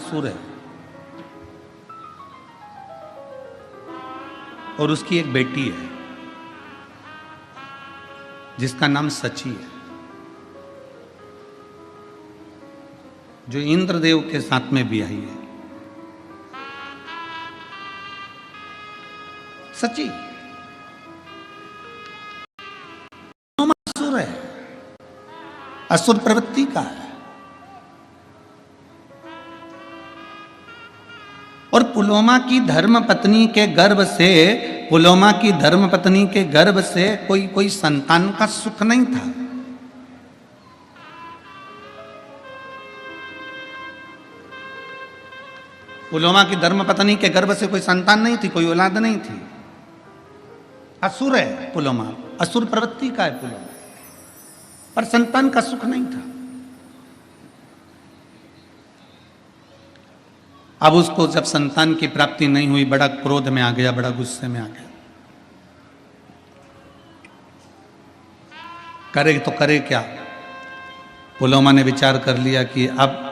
असुर है और उसकी एक बेटी है जिसका नाम सची है, जो इंद्रदेव के साथ में भी आई है। सची असुर है, असुर प्रवृत्ति का है। और पुलोमा की धर्म पत्नी के गर्भ से, पुलोमा की धर्म पत्नी के गर्भ से कोई संतान का सुख नहीं था। पुलोमा की धर्म पत्नी के गर्भ से कोई संतान नहीं थी, कोई औलाद नहीं थी। असुर है पुलोमा, असुर प्रवृत्ति का है पुलोमा, पर संतान का सुख नहीं था। अब उसको जब संतान की प्राप्ति नहीं हुई, बड़ा क्रोध में आ गया, बड़ा गुस्से में आ गया। करे तो करे क्या? पुलोमा ने विचार कर लिया कि अब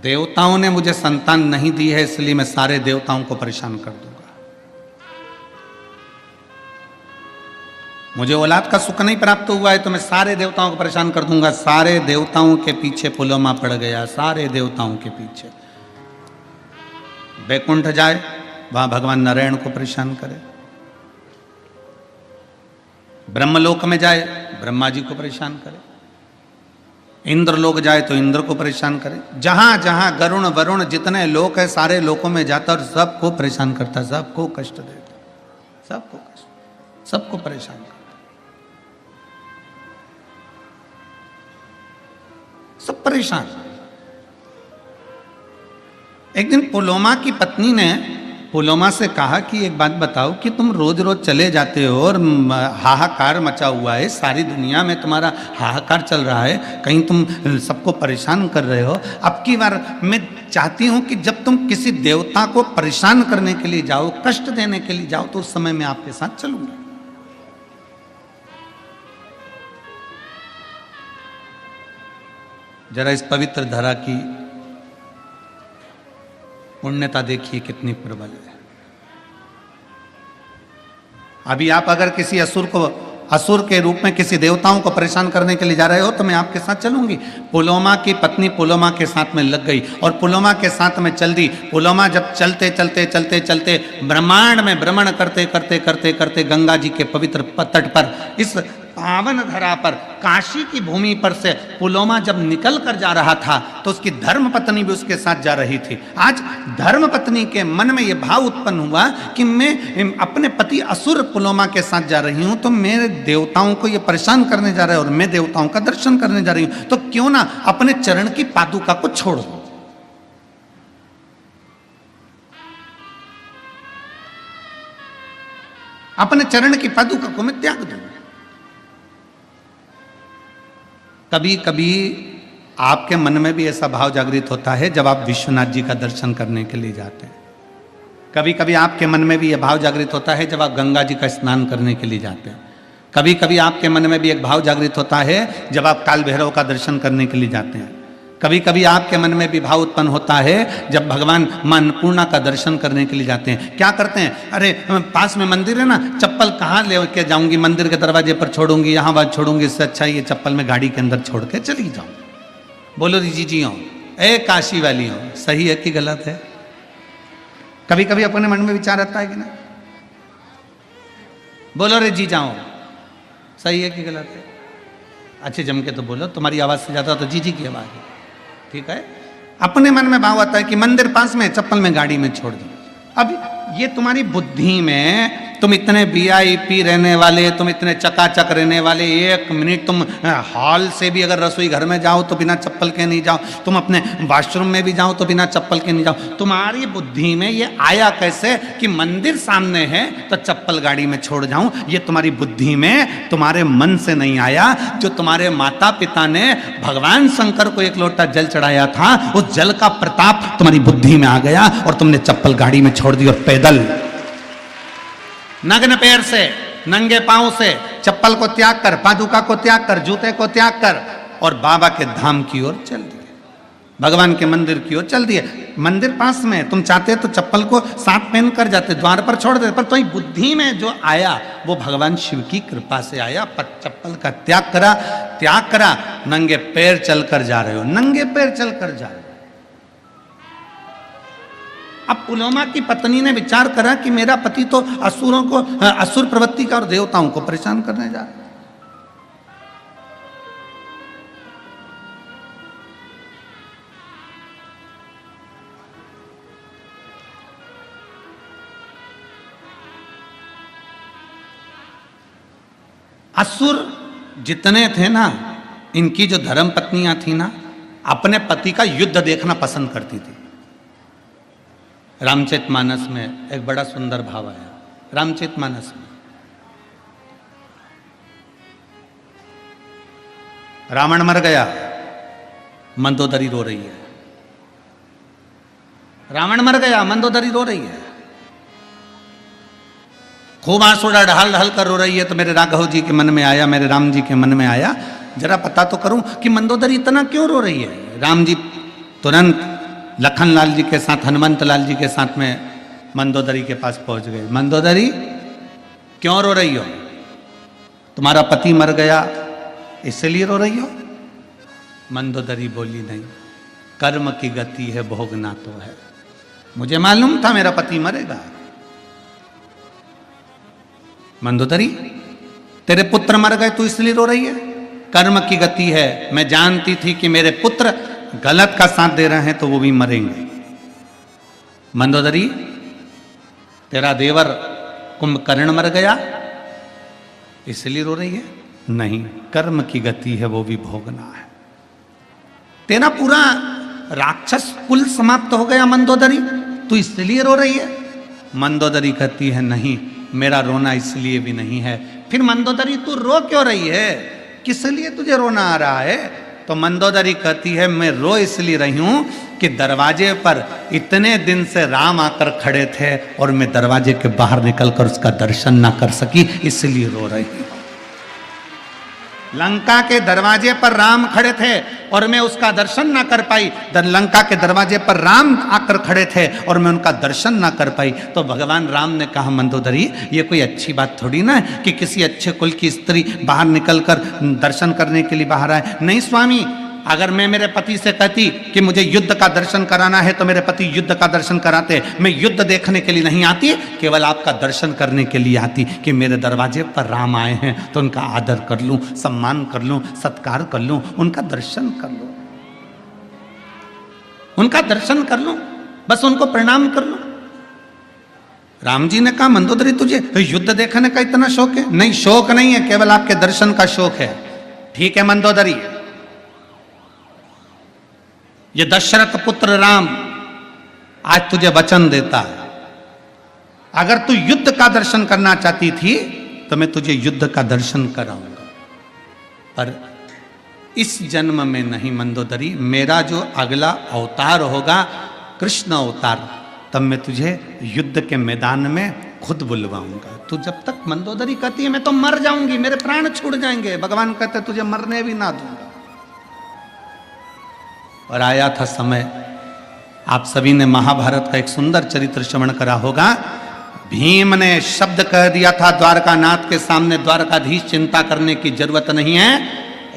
देवताओं ने मुझे संतान नहीं दी है, इसलिए मैं सारे देवताओं को परेशान कर दूंगा। मुझे औलाद का सुख नहीं प्राप्त हुआ है तो मैं सारे देवताओं को परेशान कर दूंगा। सारे देवताओं के पीछे पुलोमा पड़ गया, सारे देवताओं के पीछे। वैकुंठ जाए, वहां भगवान नारायण को परेशान करे। ब्रह्मलोक में जाए, ब्रह्मा जी को परेशान करे। इंद्र लोक जाए तो इंद्र को परेशान करे। जहां जहां गरुण वरुण जितने लोक है, सारे लोकों में जाता और सबको परेशान करता, सबको कष्ट देता, सबको कष्ट, सबको परेशान करता, सब परेशान। एक दिन पुलोमा की पत्नी ने पुलोमा से कहा कि एक बात बताओ कि तुम रोज रोज चले जाते हो और हाहाकार मचा हुआ है, सारी दुनिया में तुम्हारा हाहाकार चल रहा है, कहीं तुम सबको परेशान कर रहे हो। अब की बार मैं चाहती हूं कि जब तुम किसी देवता को परेशान करने के लिए जाओ, कष्ट देने के लिए जाओ, तो उस समय मैं आपके साथ चलूंगा। जरा इस पवित्र धरा की पुण्यता देखिए कितनी प्रबल है। अभी आप अगर किसी असुर के रूप में किसी देवताओं को परेशान करने के लिए जा रहे हो तो मैं आपके साथ चलूंगी। पुलोमा की पत्नी पुलोमा के साथ में लग गई और पुलोमा के साथ में चल दी। पुलोमा जब चलते चलते चलते चलते ब्रह्मांड में भ्रमण करते करते करते करते गंगा जी के पवित्र तट पर, इस पावन धरा पर, काशी की भूमि पर से पुलोमा जब निकल कर जा रहा था तो उसकी धर्म पत्नी भी उसके साथ जा रही थी। आज धर्म पत्नी के मन में यह भाव उत्पन्न हुआ कि मैं अपने पति असुर पुलोमा के साथ जा रही हूं, तो मेरे देवताओं को यह परेशान करने जा रहा है और मैं देवताओं का दर्शन करने जा रही हूं, तो क्यों ना अपने चरण की पादुका को छोड़ दूं। अपने चरण की पादुका को मैं त्याग दूं। कभी कभी आपके मन में भी ऐसा भाव जागृत होता है जब आप विश्वनाथ जी का दर्शन करने के लिए जाते हैं। कभी कभी आपके मन में भी यह भाव जागृत होता है जब आप गंगा जी का स्नान करने के लिए जाते हैं। कभी कभी आपके मन में भी एक भाव जागृत होता है जब आप काल भैरव का दर्शन करने के लिए जाते हैं। कभी कभी आपके मन में भी भाव उत्पन्न होता है जब भगवान मां अन्नपूर्णा का दर्शन करने के लिए जाते हैं। क्या करते हैं? अरे पास में मंदिर है ना, चप्पल कहाँ लेके जाऊंगी, मंदिर के दरवाजे पर छोड़ूंगी, यहाँ बात छोड़ूंगी, इससे अच्छा ये चप्पल में गाड़ी के अंदर छोड़ के चली जाऊं। बोलो जी हो, ए काशी वाली हो, सही है कि गलत है? कभी कभी अपने मन में विचार आता है कि ना? बोलो रे जी जाओ, सही है कि गलत है? अच्छे जम के तो बोलो, तुम्हारी आवाज से ज्यादा तो जी की आवाज है, ठीक है? अपने मन में भाव आता है कि मंदिर पास में, चप्पल में गाड़ी में छोड़ दो। अब ये तुम्हारी बुद्धि में, तुम इतने वीआईपी रहने वाले, तुम इतने चकाचक रहने वाले, एक मिनट तुम हॉल से भी अगर रसोई घर में जाओ तो बिना चप्पल के नहीं जाओ, तुम अपने वॉशरूम में भी जाओ तो बिना चप्पल के नहीं जाओ। तुम्हारी बुद्धि में ये आया कैसे कि मंदिर सामने है तो चप्पल गाड़ी में छोड़ जाऊं? ये तुम्हारी बुद्धि में, तुम्हारे मन से नहीं आया। जो तुम्हारे माता पिता ने भगवान शंकर को एक लोटा जल चढ़ाया था, उस जल का प्रताप तुम्हारी बुद्धि में आ गया और तुमने चप्पल गाड़ी में छोड़ दी और पैदल नग्न पैर से, नंगे पांव से, चप्पल को त्याग कर, पादुका को त्याग कर, जूते को त्याग कर और बाबा के धाम की ओर चल दिए। भगवान के मंदिर की ओर चल दिए। मंदिर पास में है, तुम चाहते तो चप्पल को साथ पहन कर जाते, द्वार पर छोड़ देते, पर तुम्हारी बुद्धि में जो आया वो भगवान शिव की कृपा से आया। चप्पल का त्याग करा, नंगे पैर चलकर जा रहे हो, नंगे पैर चलकर जा रहे हो। अब पुलोमा की पत्नी ने विचार करा कि मेरा पति तो असुरों को, असुर प्रवृत्ति का और देवताओं को परेशान करने जा रहा है। असुर जितने थे ना, इनकी जो धर्म पत्नियां थी ना, अपने पति का युद्ध देखना पसंद करती थी। रामचरितमानस में एक बड़ा सुंदर भाव आया। रामचरितमानस में रावण मर गया, मंदोदरी रो रही है। रावण मर गया, मंदोदरी रो रही है, खूब आंसू ढाल ढाल कर रो रही है। तो मेरे राघव जी के मन में आया, मेरे राम जी के मन में आया, जरा पता तो करूं कि मंदोदरी इतना क्यों रो रही है। राम जी तुरंत लखन लाल जी के साथ, हनुमंत लाल जी के साथ में मंदोदरी के पास पहुंच गए। मंदोदरी क्यों रो रही हो? तुम्हारा पति मर गया इसलिए रो रही हो? मंदोदरी बोली नहीं, कर्म की गति है, भोगना तो है। मुझे मालूम था मेरा पति मरेगा। मंदोदरी, तेरे पुत्र मर गए तू इसलिए रो रही है? कर्म की गति है, मैं जानती थी कि मेरे पुत्र गलत का साथ दे रहे हैं तो वो भी मरेंगे। मंदोदरी, तेरा देवर कुंभकर्ण मर गया इसलिए रो रही है? नहीं, कर्म की गति है, वो भी भोगना है। तेरा पूरा राक्षस कुल समाप्त हो गया मंदोदरी, तू इसलिए रो रही है? मंदोदरी कहती है नहीं, मेरा रोना इसलिए भी नहीं है। फिर मंदोदरी तू रो क्यों रही है? किस लिए तुझे रोना आ रहा है? तो मंदोदरी कहती है मैं रो इसलिए रही हूं कि दरवाजे पर इतने दिन से राम आकर खड़े थे और मैं दरवाजे के बाहर निकलकर उसका दर्शन ना कर सकी, इसलिए रो रही हूं। लंका के दरवाजे पर राम खड़े थे और मैं उसका दर्शन ना कर पाई। लंका के दरवाजे पर राम आकर खड़े थे और मैं उनका दर्शन ना कर पाई। तो भगवान राम ने कहा मंदोदरी, ये कोई अच्छी बात थोड़ी ना है कि किसी अच्छे कुल की स्त्री बाहर निकलकर दर्शन करने के लिए बाहर आए। नहीं स्वामी, अगर मैं मेरे पति से कहती कि मुझे युद्ध का दर्शन कराना है तो मेरे पति युद्ध का दर्शन कराते। मैं युद्ध देखने के लिए नहीं आती, केवल आपका दर्शन करने के लिए आती कि मेरे दरवाजे पर राम आए हैं तो उनका आदर कर लूं, सम्मान कर लूं, सत्कार कर लूं, उनका दर्शन कर लूं, उनका दर्शन कर लूं, बस उनको प्रणाम कर लूं। राम जी ने कहा मंदोदरी तुझे युद्ध देखने का इतना शौक है? नहीं, शौक नहीं है, केवल आपके दर्शन का शौक है। ठीक है मंदोदरी, ये दशरथ पुत्र राम आज तुझे वचन देता है, अगर तू युद्ध का दर्शन करना चाहती थी तो मैं तुझे युद्ध का दर्शन कराऊंगा, पर इस जन्म में नहीं मंदोदरी। मेरा जो अगला अवतार होगा कृष्ण अवतार, तब मैं तुझे युद्ध के मैदान में खुद बुलवाऊंगा। तू जब तक मंदोदरी कहती है मैं तो मर जाऊंगी, मेरे प्राण छूट जाएंगे, भगवान कहते तुझे मरने भी ना दूंगा। और आया था समय, आप सभी ने महाभारत का एक सुंदर चरित्र श्रवण करा होगा। भीम ने शब्द कह दिया था द्वारकानाथ के सामने, द्वारकाधीश चिंता करने की जरूरत नहीं है,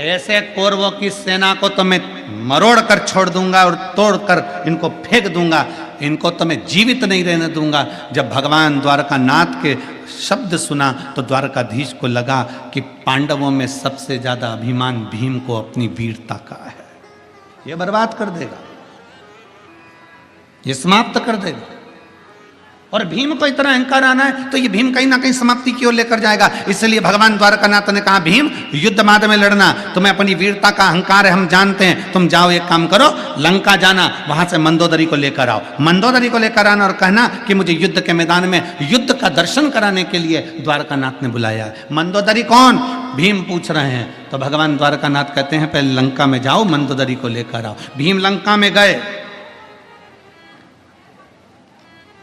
ऐसे कौरवों की सेना को तो मैं मरोड़ कर छोड़ दूंगा और तोड़कर इनको फेंक दूंगा, इनको तो मैं जीवित नहीं रहने दूंगा। जब भगवान द्वारकानाथ के शब्द सुना तो द्वारकाधीश को लगा कि पांडवों में सबसे ज्यादा अभिमान भीम को अपनी वीरता का है, ये बर्बाद कर देगा, ये समाप्त कर देगा। और भीम को इतना अहंकार आना है तो ये भीम कहीं ना कहीं समाप्ति की ओर लेकर जाएगा। इसलिए भगवान द्वारकानाथ ने कहा भीम युद्ध मार्ग में लड़ना, तुम्हें अपनी वीरता का अहंकार है, हम जानते हैं, तुम जाओ एक काम करो, लंका जाना, वहां से मंदोदरी को लेकर आओ, मंदोदरी को लेकर आना और कहना कि मुझे युद्ध के मैदान में युद्ध का दर्शन कराने के लिए द्वारकानाथ ने बुलाया। मंदोदरी कौन? भीम पूछ रहे हैं। तो भगवान द्वारकानाथ कहते हैं पहले लंका में जाओ, मंदोदरी को लेकर आओ। भीम लंका में गए,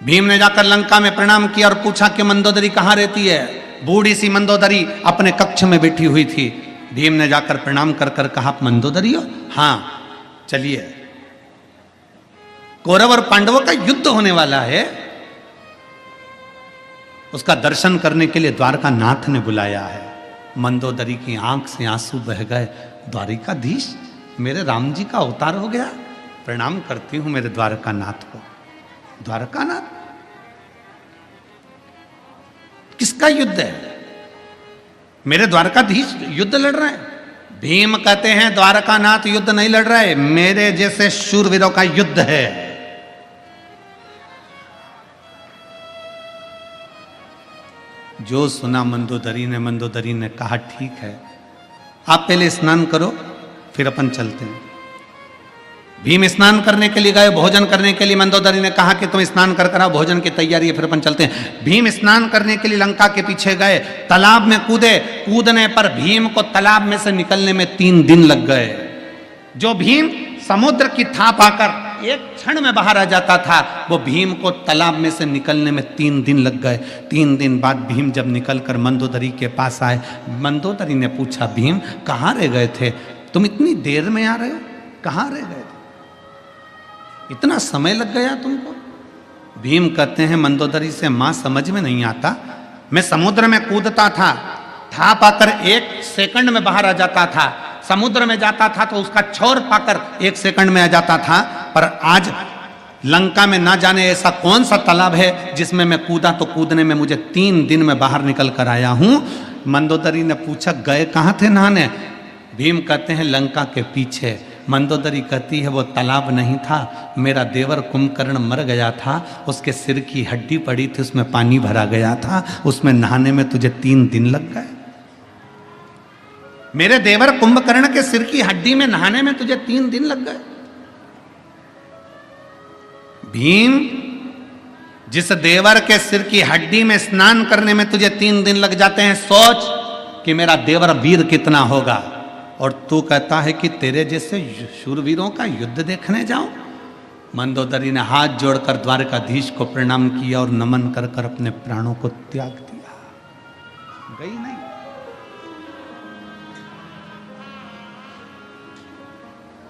भीम ने जाकर लंका में प्रणाम किया और पूछा कि मंदोदरी कहाँ रहती है। बूढ़ी सी मंदोदरी अपने कक्ष में बैठी हुई थी। भीम ने जाकर प्रणाम कर कर कहा मंदोदरी हो? हाँ, चलिए कौरव और पांडवों का युद्ध होने वाला है, उसका दर्शन करने के लिए द्वारका नाथ ने बुलाया है। मंदोदरी की आंख से आंसू बह गए। द्वारिकाधीश, मेरे राम जी का अवतार हो गया, प्रणाम करती हूं मेरे द्वारका नाथ को। द्वारका नाथ, किसका युद्ध है? मेरे द्वारकाधीश युद्ध लड़ रहे हैं। भीम कहते हैं द्वारका नाथ युद्ध नहीं लड़ रहे, मेरे जैसे शूरवीरों का युद्ध है। जो सुना मंदोदरी ने कहा ठीक है, आप पहले स्नान करो फिर अपन चलते हैं। भीम स्नान करने के लिए गए, भोजन करने के लिए। मंदोदरी ने कहा कि तुम स्नान कर आओ, भोजन की तैयारी है, फिर अपन चलते हैं। भीम स्नान करने के लिए लंका के पीछे गए, तालाब में कूदे। कूदने पर भीम को तालाब में से निकलने में 3 दिन लग गए। जो भीम समुद्र की थाप आकर एक क्षण में बाहर आ जाता था, वो भीम को तालाब में से निकलने में 3 दिन लग गए। 3 दिन बाद भीम जब निकलकर मंदोदरी के पास आए, मंदोदरी ने पूछा, भीम कहाँ रह गए थे? तुम इतनी देर में आ रहे हो, कहाँ रह गए थे? इतना समय लग गया तुमको? भीम कहते हैं मंदोदरी से, मां समझ में नहीं आता, मैं समुद्र में कूदता था, थाप आकर 1 सेकंड में बाहर आ जाता था। समुद्र में जाता था तो उसका छोर पाकर 1 सेकंड में आ जाता था। पर आज लंका में ना जाने ऐसा कौन सा तालाब है जिसमें मैं कूदा तो कूदने में मुझे 3 दिन में बाहर निकल कर आया हूं। मंदोदरी ने पूछा, गए कहां थे नहाने? भीम कहते हैं लंका के पीछे। मंदोदरी कहती है वो तालाब नहीं था, मेरा देवर कुंभकर्ण मर गया था, उसके सिर की हड्डी पड़ी थी, उसमें पानी भरा गया था, उसमें नहाने में तुझे 3 दिन लग गए। मेरे देवर कुंभकर्ण के सिर की हड्डी में नहाने में तुझे 3 दिन लग गए। भीम, जिस देवर के सिर की हड्डी में स्नान करने में तुझे 3 दिन लग जाते हैं, सोच कि मेरा देवर वीर कितना होगा। और तू कहता है कि तेरे जैसे शूरवीरों का युद्ध देखने जाऊं? मंदोदरी ने हाथ जोड़कर द्वारकाधीश को प्रणाम किया और नमन कर कर अपने प्राणों को त्याग दिया। गई नहीं।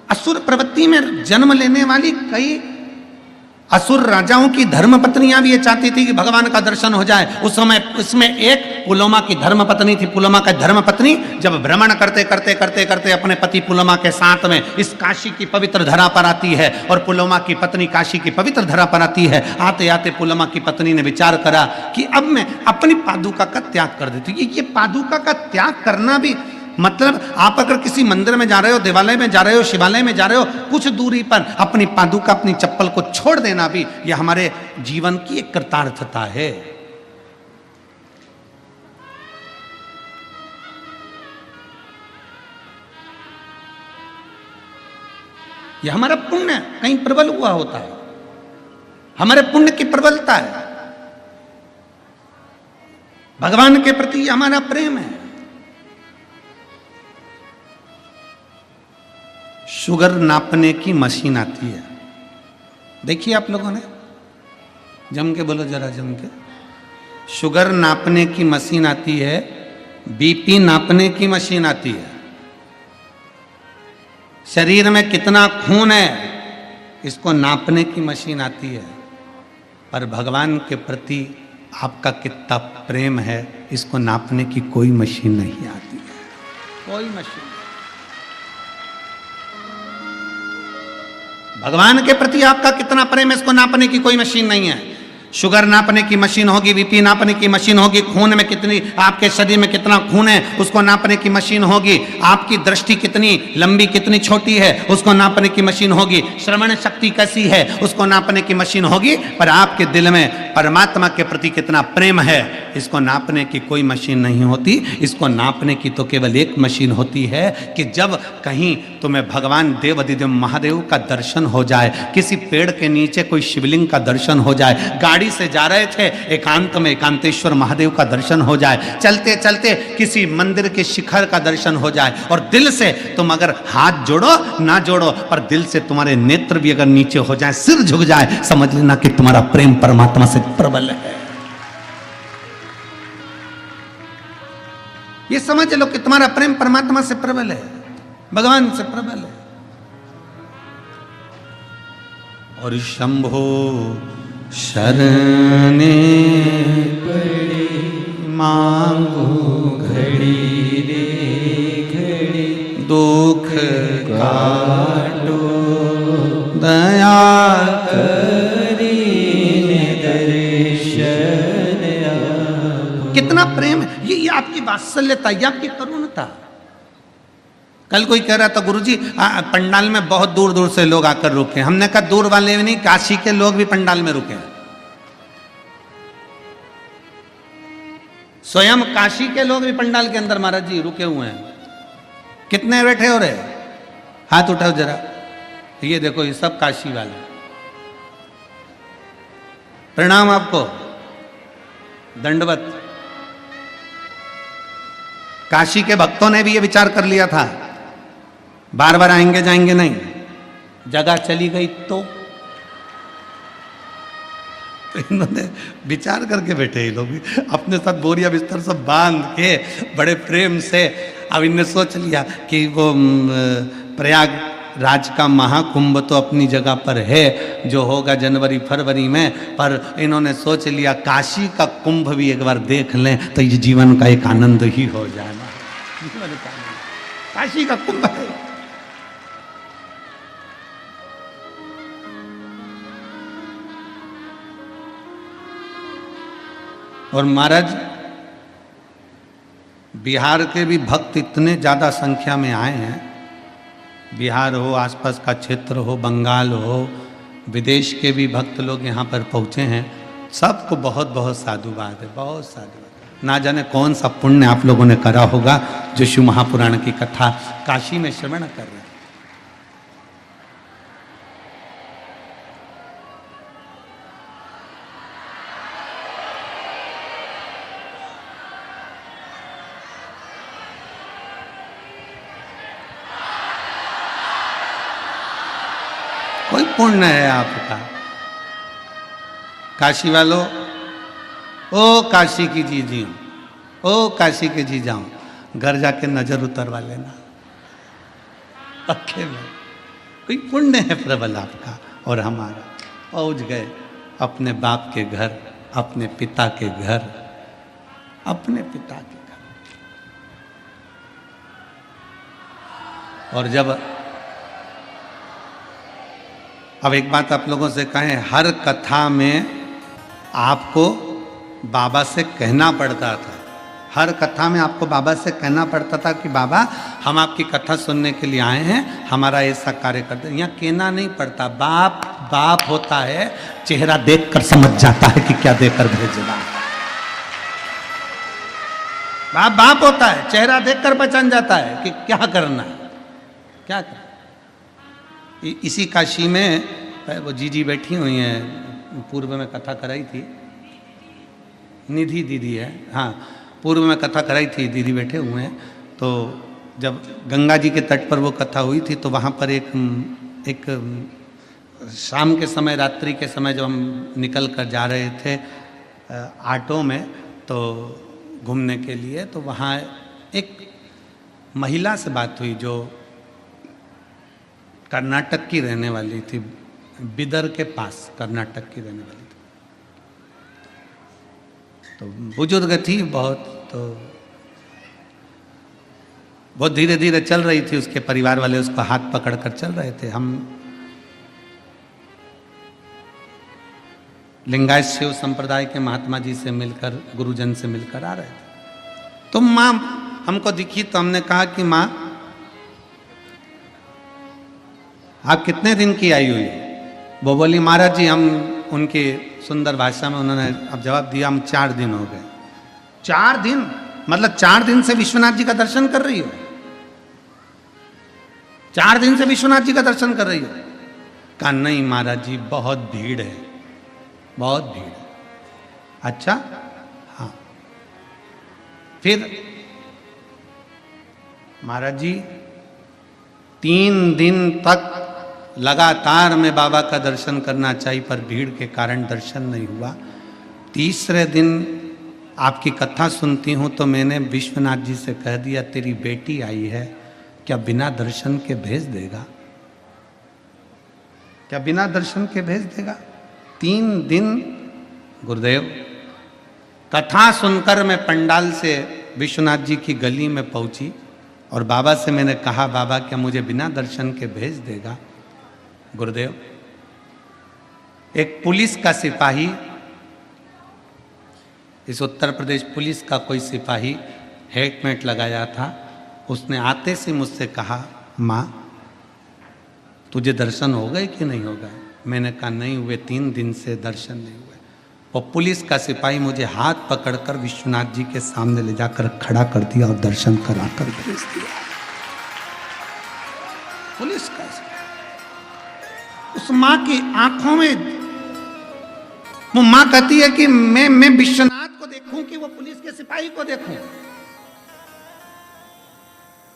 असुर प्रवृत्ति में जन्म लेने वाली कई असुर राजाओं की धर्म पत्नियां भी ये चाहती थी कि भगवान का दर्शन हो जाए। उस समय इसमें एक पुलोमा की धर्म पत्नी थी। पुलोमा का धर्म पत्नी जब भ्रमण करते करते करते करते अपने पति पुलोमा के साथ में इस काशी की पवित्र धरा पर आती है और पुलोमा की पत्नी काशी की पवित्र धरा पर आती है। आते आते पुलोमा की पत्नी ने विचार करा कि अब मैं अपनी पादुका का त्याग कर देती हूँ। ये पादुका का त्याग करना भी मतलब, आप अगर किसी मंदिर में जा रहे हो, देवालय में जा रहे हो, शिवालय में जा रहे हो, कुछ दूरी पर अपनी पादुका, अपनी चप्पल को छोड़ देना भी यह हमारे जीवन की एक कृतार्थता है। यह हमारा पुण्य कहीं प्रबल हुआ होता है, हमारे पुण्य की प्रबलता है, भगवान के प्रति हमारा प्रेम है। शुगर नापने की मशीन आती है, देखिए आप लोगों ने, जम के बोलो जरा, जम के। शुगर नापने की मशीन आती है, बीपी नापने की मशीन आती है, शरीर में कितना खून है इसको नापने की मशीन आती है। पर भगवान के प्रति आपका कितना प्रेम है इसको नापने की कोई मशीन नहीं आती है, कोई मशीन। भगवान के प्रति आपका कितना प्रेम है इसको नापने की कोई मशीन नहीं है। शुगर नापने की मशीन होगी, बीपी नापने की मशीन होगी, खून में कितनी, आपके शरीर में कितना खून है उसको नापने की मशीन होगी, आपकी दृष्टि कितनी लंबी कितनी छोटी है उसको नापने की मशीन होगी, श्रवण शक्ति कैसी है उसको नापने की मशीन होगी। पर आपके दिल में परमात्मा के प्रति कितना प्रेम है इसको नापने की कोई मशीन नहीं होती। इसको नापने की तो केवल एक मशीन होती है कि जब कहीं तुम्हें भगवान देव अधिदेव महादेव का दर्शन हो जाए, किसी पेड़ के नीचे कोई शिवलिंग का दर्शन हो जाए, गाड़ी से जा रहे थे एकांत में एकांतेश्वर महादेव का दर्शन हो जाए, चलते चलते किसी मंदिर के शिखर का दर्शन हो जाए, और दिल से तुम अगर हाथ जोड़ो ना जोड़ो पर दिल से तुम्हारे नेत्र भी अगर नीचे हो जाए, सिर झुक जाए, समझ लेना कि तुम्हारा प्रेम परमात्मा से प्रबल है। ये समझ लो कि तुम्हारा प्रेम परमात्मा से प्रबल है, भगवान से प्रबल है। और शंभो शरणे पड़े मांगो घड़ी रे घड़ी दुख काटो दया करीने दर्शन आप। कितना प्रेम है ये आपकी वात्सल्यता, ये आपकी करुणता। कल कोई कह रहा था गुरुजी पंडाल में बहुत दूर दूर से लोग आकर रुके। हमने कहा दूर वाले भी नहीं, काशी के लोग भी पंडाल में रुके हैं। स्वयं काशी के लोग भी पंडाल के अंदर महाराज जी रुके हुए हैं। कितने बैठे हो रहे? हाथ उठाओ जरा। ये देखो ये सब काशी वाले। प्रणाम आपको, दंडवत। काशी के भक्तों ने भी ये विचार कर लिया था बार बार आएंगे जाएंगे नहीं, जगह चली गई तो इन्होंने विचार करके बैठे ये लोग भी अपने साथ बोरिया बिस्तर सब बांध के बड़े प्रेम से। अब इनने सोच लिया कि वो प्रयागराज का महाकुंभ तो अपनी जगह पर है, जो होगा जनवरी फरवरी में, पर इन्होंने सोच लिया काशी का कुंभ भी एक बार देख लें तो ये जीवन का एक आनंद ही हो जाएगा। जीवन का आनंद काशी का कुंभ है। और महाराज बिहार के भी भक्त इतने ज़्यादा संख्या में आए हैं, बिहार हो, आसपास का क्षेत्र हो, बंगाल हो, विदेश के भी भक्त लोग यहाँ पर पहुँचे हैं। सबको बहुत बहुत साधुवाद है, बहुत साधुवाद। ना जाने कौन सा पुण्य आप लोगों ने करा होगा जो शिव महापुराण की कथा काशी में श्रवण कर रहे हैं। कोई पुण्य है आपका। काशी वालों, ओ काशी की जीजियों, ओ काशी के जी जाऊं, घर जाके नजर उतरवा लेना पक्के में। कोई पुण्य है प्रबल आपका और हमारा। पहुंच गए अपने बाप के घर, अपने पिता के घर, अपने पिता के घर। और जब अब एक बात आप लोगों से कहें, हर कथा में आपको बाबा से कहना पड़ता था। हर कथा में आपको बाबा से कहना पड़ता था कि बाबा हम आपकी कथा सुनने के लिए आए हैं, हमारा ऐसा कार्य करते हैं। यहाँ कहना नहीं पड़ता, बाप बाप होता है, चेहरा देखकर समझ जाता है कि क्या देकर भेज रहा है। बाप बाप होता है, चेहरा देखकर पहचान जाता है कि क्या करना है, क्या करना। इसी काशी में वो जीजी बैठी हुई हैं, पूर्व में कथा कराई थी, निधि दीदी है, हाँ पूर्व में कथा कराई थी, दीदी बैठे हुए हैं। तो जब गंगा जी के तट पर वो कथा हुई थी तो वहाँ पर एक शाम के समय, रात्रि के समय जब हम निकल कर जा रहे थे ऑटो में तो घूमने के लिए, तो वहाँ एक महिला से बात हुई जो कर्नाटक की रहने वाली थी, बिदर के पास कर्नाटक की रहने वाली थी। तो बुजुर्ग थी बहुत, तो बहुत धीरे धीरे चल रही थी, उसके परिवार वाले उसको हाथ पकड़ कर चल रहे थे। हम लिंगायत शिव संप्रदाय के महात्मा जी से मिलकर, गुरुजन से मिलकर आ रहे थे। तो माँ हमको दिखी तो हमने कहा कि माँ आप कितने दिन की आई हुई? वो बोली महाराज जी, हम उनकी सुंदर भाषा में उन्होंने अब जवाब दिया, हम 4 दिन हो गए। 4 दिन? मतलब 4 दिन से विश्वनाथ जी का दर्शन कर रही हो? 4 दिन से विश्वनाथ जी का दर्शन कर रही हो? कहा नहीं महाराज जी, बहुत भीड़ है, बहुत भीड़ है। अच्छा, हाँ। फिर महाराज जी 3 दिन तक लगातार मैं बाबा का दर्शन करना चाहिए, पर भीड़ के कारण दर्शन नहीं हुआ। तीसरे दिन आपकी कथा सुनती हूँ तो मैंने विश्वनाथ जी से कह दिया तेरी बेटी आई है, क्या बिना दर्शन के भेज देगा? क्या बिना दर्शन के भेज देगा? 3 दिन गुरुदेव, कथा सुनकर मैं पंडाल से विश्वनाथ जी की गली में पहुंची और बाबा से मैंने कहा, बाबा क्या मुझे बिना दर्शन के भेज देगा? गुरुदेव, एक पुलिस का सिपाही, इस उत्तर प्रदेश पुलिस का कोई सिपाही हेलमेट लगाया था, उसने आते से मुझसे कहा, माँ तुझे दर्शन हो गए कि नहीं हो गए? मैंने कहा नहीं हुए, 3 दिन से दर्शन नहीं हुए। और पुलिस का सिपाही मुझे हाथ पकड़कर विश्वनाथ जी के सामने ले जाकर खड़ा कर दिया और दर्शन कराकर भेज दिया। पुलिस का सिपाही। उस मां की आंखों में, वो मां कहती है कि मैं विश्वनाथ को देखूं कि वो पुलिस के सिपाही को देखूं?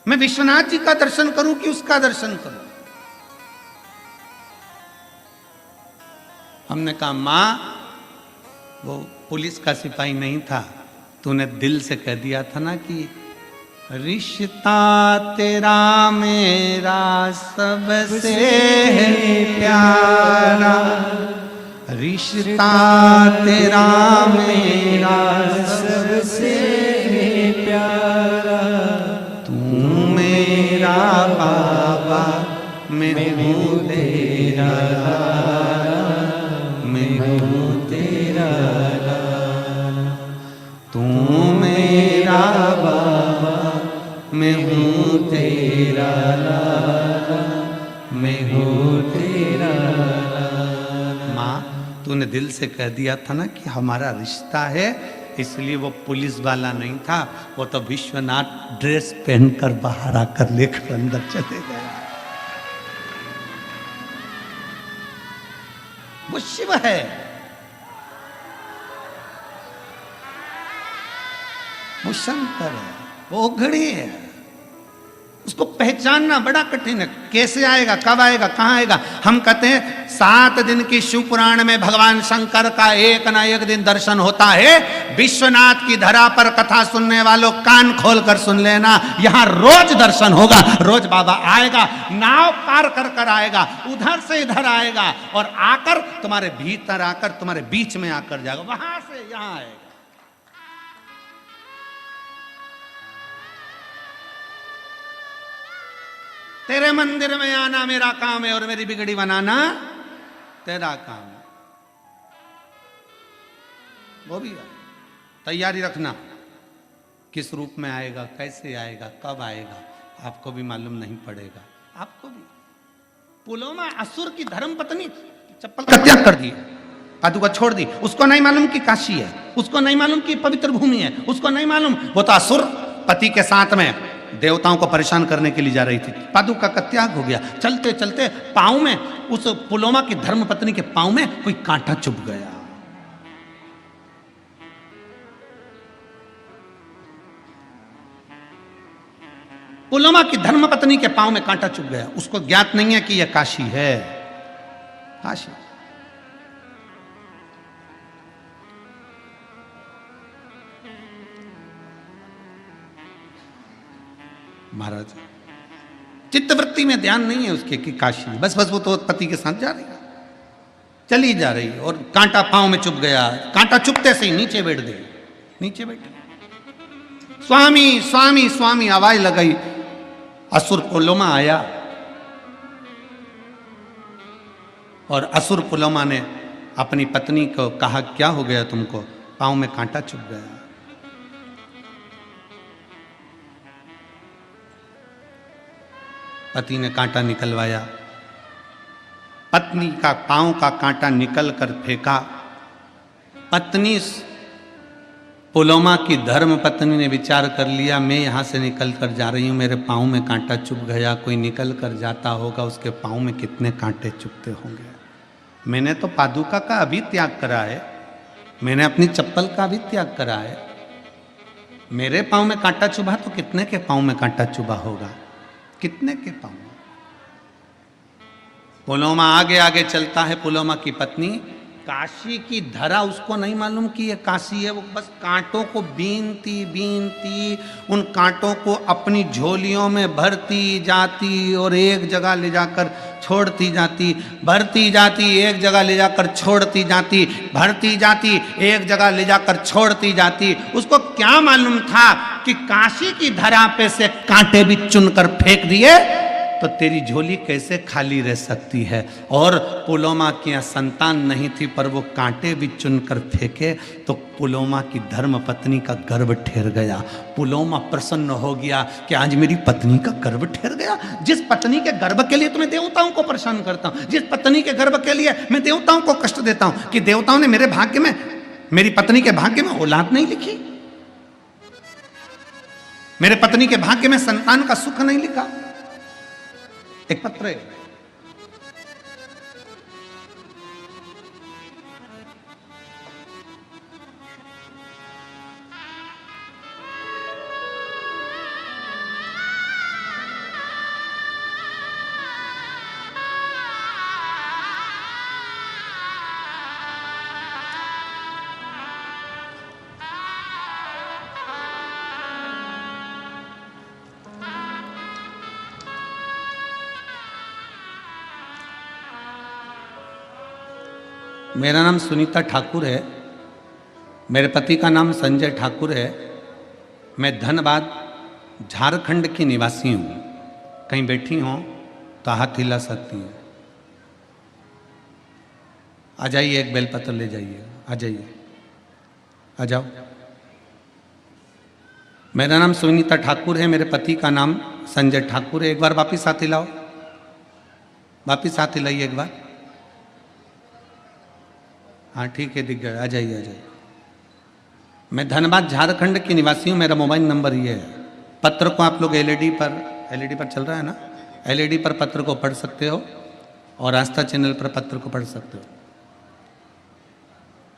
मैं विश्वनाथ जी का दर्शन करूं कि उसका दर्शन करूं? हमने कहा, मां वो पुलिस का सिपाही नहीं था, तूने दिल से कह दिया था ना कि रिश्ता तेरा मेरा सबसे प्यारा, रिश्ता तेरा मेरा सबसे प्यारा, तू मेरा बाबा, मैं हूँ तेरा, मैं हूँ तेरा, तू मेरा बाबा, मैं हूँ तेरा, मैं हूँ तेरा। माँ, तूने दिल से कह दिया था ना कि हमारा रिश्ता है, इसलिए वो पुलिस वाला नहीं था, वो तो विश्वनाथ ड्रेस पहनकर बाहर आकर लेकर अंदर चले गया। वो शिव है, वो शंकर है, वो घड़ी है। उसको पहचानना बड़ा कठिन है। कैसे आएगा, कब आएगा, कहां आएगा? हम कहते हैं 7 दिन की शिव पुराण में भगवान शंकर का एक ना एक दिन दर्शन होता है। विश्वनाथ की धरा पर कथा सुनने वालों कान खोल कर सुन लेना, यहां रोज दर्शन होगा। रोज बाबा आएगा, नाव पार कर कर आएगा, उधर से इधर आएगा और आकर तुम्हारे भीतर आकर तुम्हारे बीच में आकर जाएगा, वहां से यहां आएगा। तेरे मंदिर में आना मेरा काम है और मेरी बिगड़ी बनाना तेरा काम है। वो भी है। तैयारी रखना, किस रूप में आएगा, कैसे आएगा, कब आएगा, आपको भी मालूम नहीं पड़ेगा। आपको भी। पुलोमा असुर की धर्म पत्नी चप्पल का त्याग कर दी, पादुका छोड़ दी। उसको नहीं मालूम कि काशी है, उसको नहीं मालूम कि पवित्र भूमि है, उसको नहीं मालूम। वो तो असुर पति के साथ में देवताओं को परेशान करने के लिए जा रही थी। पादुका का त्याग हो गया। चलते चलते पांव में, उस पुलोमा की धर्म पत्नी के पांव में कोई कांटा चुभ गया। पुलोमा की धर्म पत्नी के पांव में कांटा चुभ गया। उसको ज्ञात नहीं है कि यह काशी है। काशी महाराज, चित्तवृत्ति में ध्यान नहीं है उसके कि काशी, बस बस वो तो पति के साथ जा रही है, चली जा रही है और कांटा पांव में चुभ गया। कांटा चुभते से ही नीचे बैठ गई। नीचे बैठ, स्वामी स्वामी स्वामी आवाज लगाई। असुर पुलोमा आया और असुर पुलोमा ने अपनी पत्नी को कहा, क्या हो गया तुमको? पांव में कांटा चुभ गया। पति ने कांटा निकलवाया, पत्नी का पांव का कांटा निकल कर फेंका। पत्नी पुलोमा की धर्म पत्नी ने विचार कर लिया, मैं यहाँ से निकल कर जा रही हूँ, मेरे पांव में कांटा चुभ गया, कोई निकल कर जाता होगा, उसके पांव में कितने कांटे चुभते होंगे। मैंने तो पादुका का अभी त्याग करा है, मैंने अपनी चप्पल का भी त्याग करा है, मेरे पांव में कांटा चुभा तो कितने के पांव में कांटा चुभा होगा, कितने के पांव। पुलोमा आगे आगे चलता है। पुलोमा की पत्नी काशी की धरा उसको नहीं मालूम कि ये काशी है। वो बस कांटों को बीनती बीनती उन कांटों को अपनी झोलियों में भरती जाती और एक जगह ले जाकर छोड़ती जाती, भरती जाती, एक जगह ले जाकर छोड़ती जाती, भरती जाती, एक जगह ले जाकर छोड़ती जाती। उसको क्या मालूम था कि काशी की धरा पे से कांटे भी चुनकर फेंक दिए तो तेरी झोली कैसे खाली रह सकती है। और पुलोमा की संतान नहीं थी, पर वो कांटे भी चुनकर फेंके तो पुलोमा की धर्म पत्नी का गर्भ ठहर गया। पुलोमा प्रसन्न हो गया कि आज मेरी पत्नी का गर्भ ठहर गया। जिस पत्नी के गर्भ के लिए तो मैं देवताओं को परेशान करता हूँ, जिस पत्नी के गर्भ के लिए मैं देवताओं को कष्ट देता हूँ, कि देवताओं ने मेरे भाग्य में, मेरी पत्नी के भाग्य में औलाद नहीं लिखी, मेरे पत्नी के भाग्य में संतान का सुख नहीं लिखा। एक पत्र है, मेरा नाम सुनीता ठाकुर है, मेरे पति का नाम संजय ठाकुर है। मैं धनबाद झारखंड की निवासी हूँ। कहीं बैठी हो तो हाथ हिला सकती हूँ। आ जाइए, एक बेलपत्र ले जाइए, आ जाइए, आ जाओ। मेरा नाम सुनीता ठाकुर है, मेरे पति का नाम संजय ठाकुर है। एक बार वापिस हाथ हिलाओ, वापिस हाथ हिलाइए एक बार। हाँ ठीक है, दिख गया। आ जाइए, आ जाइए। मैं धनबाद झारखंड की निवासी हूँ। मेरा मोबाइल नंबर ये है। पत्र को आप लोग एलईडी पर चल रहा है ना, एलईडी पर पत्र को पढ़ सकते हो और आस्था चैनल पर पत्र को पढ़ सकते हो।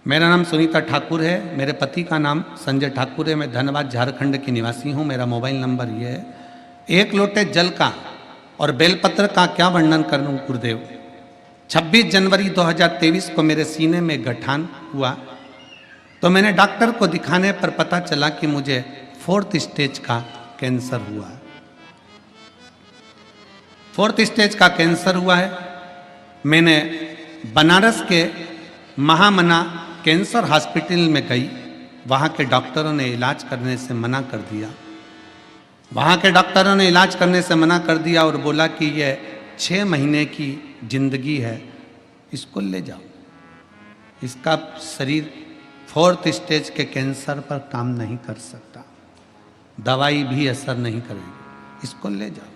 मेरा नाम सुनीता ठाकुर है, मेरे पति का नाम संजय ठाकुर है। मैं धनबाद झारखंड की निवासी हूँ। मेरा मोबाइल नंबर ये है। एक लोटे जल का और बेलपत्र का क्या वर्णन करूँ गुरुदेव। 26 जनवरी 2023 को मेरे सीने में गठान हुआ तो मैंने डॉक्टर को दिखाने पर पता चला कि मुझे 4th स्टेज का कैंसर हुआ। 4th स्टेज का कैंसर हुआ है। मैंने बनारस के महामना कैंसर हॉस्पिटल में गई। वहाँ के डॉक्टरों ने इलाज करने से मना कर दिया। वहाँ के डॉक्टरों ने इलाज करने से मना कर दिया और बोला कि ये 6 महीने की जिंदगी है, इसको ले जाओ। इसका शरीर 4th स्टेज के कैंसर पर काम नहीं कर सकता, दवाई भी असर नहीं करेगी, इसको ले जाओ।